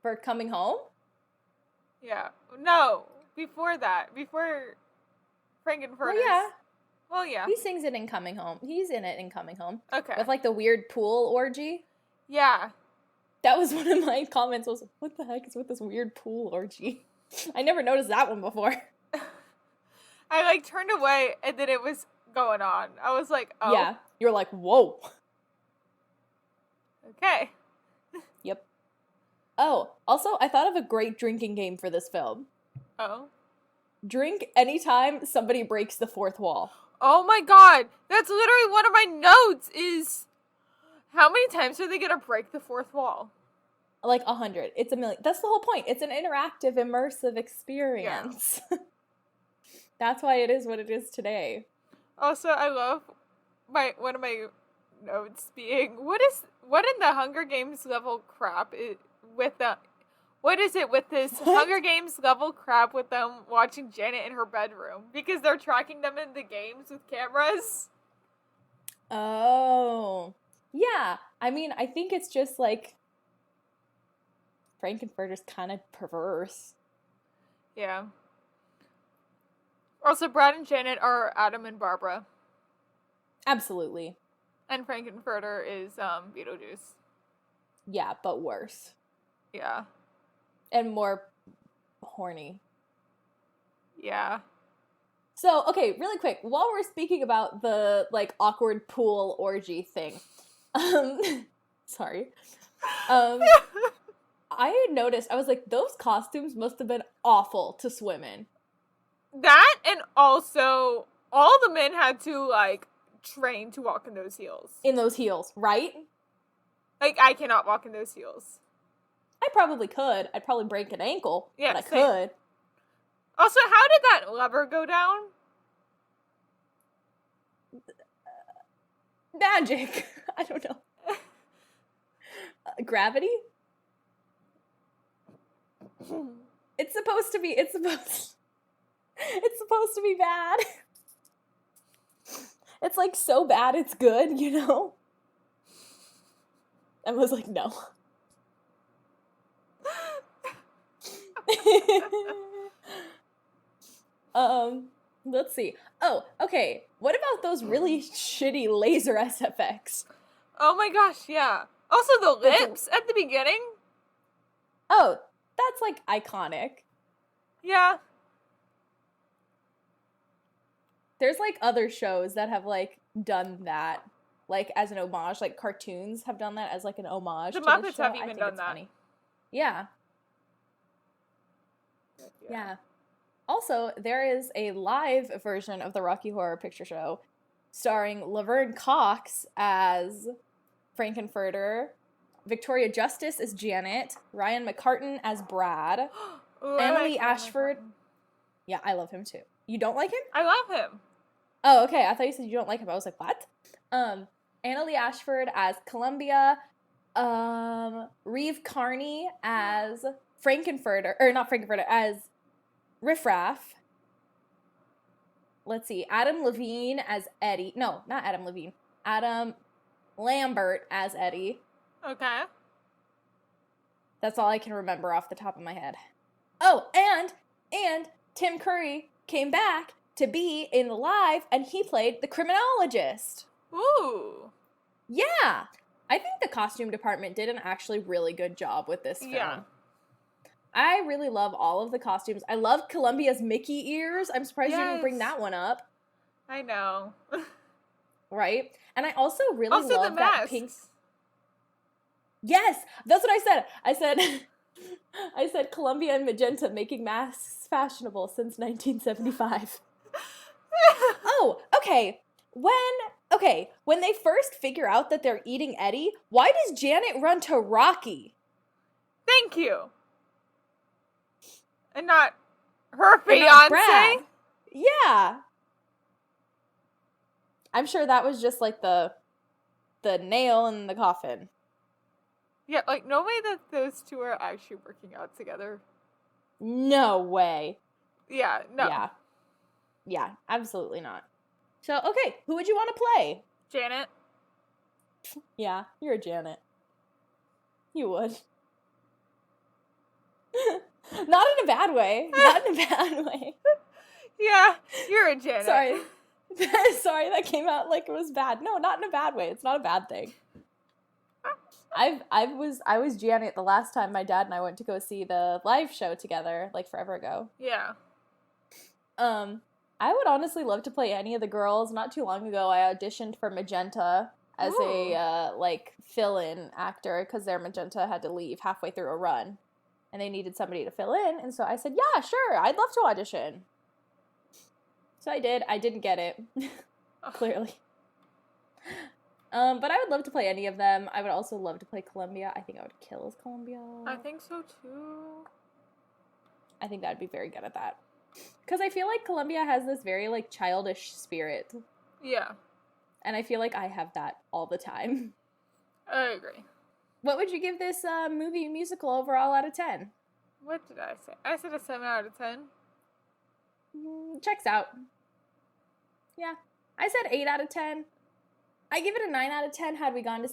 For coming home? Yeah. No. Before that. Before Frankenfurter. Oh, yeah. Well, yeah. He sings it in Coming Home. He's in it in Coming Home. Okay. With, like, the weird pool orgy. Yeah. That was one of my comments was, what the heck is with this weird pool orgy? I never noticed that one before. I, like, turned away, and then it was going on. I was like, oh. Yeah. You're like, whoa. Okay. Yep. Oh, also, I thought of a great drinking game for this film. Oh. Drink anytime somebody breaks the fourth wall. Oh my god! That's literally one of my notes is... How many times are they gonna break the fourth wall? Like 100. It's a million. That's the whole point. It's an interactive, immersive experience. Yeah. That's why it is what it is today. Also, I love one of my notes being, what in the Hunger Games level crap with the... What is it with this Hunger Games level crap with them watching Janet in her bedroom? Because they're tracking them in the games with cameras. Oh. Yeah. I mean, I think it's just like Frankenfurter's kind of perverse. Yeah. Also, Brad and Janet are Adam and Barbara. Absolutely. And Frankenfurter is Beetlejuice. Yeah, but worse. Yeah. And more horny. Yeah. So, okay, really quick, while we're speaking about the, like, awkward pool orgy thing, sorry, I had noticed, I was like, those costumes must have been awful to swim in. That, and also, all the men had to, like, train to walk in those heels. In those heels, right? Like, I cannot walk in those heels. I probably could. I'd probably break an ankle, yeah, but I same. could. Also, how did that lever go down? Magic. I don't know. Gravity? It's supposed to be bad. It's like so bad it's good, you know? I was like, no. Let's see. Oh, okay. What about those really shitty laser SFX? Oh my gosh, yeah. Also the lips at the beginning. Oh, that's like iconic. Yeah. There's like other shows that have like done that, like as an homage. Like cartoons have done that as like an homage. The to Muppets this show. have even done that. Funny. Yeah. Yeah. Also, there is a live version of the Rocky Horror Picture Show starring Laverne Cox as Frankenfurter, Victoria Justice as Janet, Ryan McCartan as Brad, Ooh, Emily Ashford. Yeah, I love him too. You don't like him? I love him. Oh, okay. I thought you said you don't like him. I was like, what? Annalee Ashford as Columbia, Reeve Carney as Frankenfurter, or not Frankenfurter, as Riff Raff. Let's see. Adam Levine as Eddie. No, not Adam Levine. Adam Lambert as Eddie. Okay. That's all I can remember off the top of my head. Oh, and Tim Curry came back to be in the live, and he played the criminologist. Ooh. Yeah. I think the costume department did an actually really good job with this film. Yeah. I really love all of the costumes. I love Columbia's Mickey ears. I'm surprised you didn't bring that one up. I know. Right? And I also really love the that masks. pink... Yes! That's what I said. I said Columbia and Magenta making masks fashionable since 1975. Oh, okay. When they first figure out that they're eating Eddie, why does Janet run to Rocky? Thank you. And not her And fiance. not Brad. Yeah. I'm sure that was just like the nail in the coffin. Yeah, like, no way that those two are actually working out together. No way. Yeah, no. Yeah, absolutely not. So, okay, who would you want to play? Janet. Yeah, you're a Janet. You would. Not in a bad way. Not in a bad way. Yeah, you're a Janet. Sorry. Sorry, that came out like it was bad. No, not in a bad way. It's not a bad thing. I was Janet the last time my dad and I went to go see the live show together, like forever ago. Yeah. I would honestly love to play any of the girls. Not too long ago, I auditioned for Magenta as a fill-in actor because their Magenta had to leave halfway through a run, and they needed somebody to fill in. And so I said, "Yeah, sure, I'd love to audition." So I did. I didn't get it, clearly. But I would love to play any of them. I would also love to play Columbia. I think I would kill as Columbia. I think so too. I think I'd be very good at that. Because I feel like Columbia has this very, like, childish spirit. Yeah. And I feel like I have that all the time. I agree. What would you give this movie musical overall out of 10? What did I say? I said a 7 out of 10. Checks out. Yeah. I said 8 out of 10. I give it a 9 out of 10 had we gone to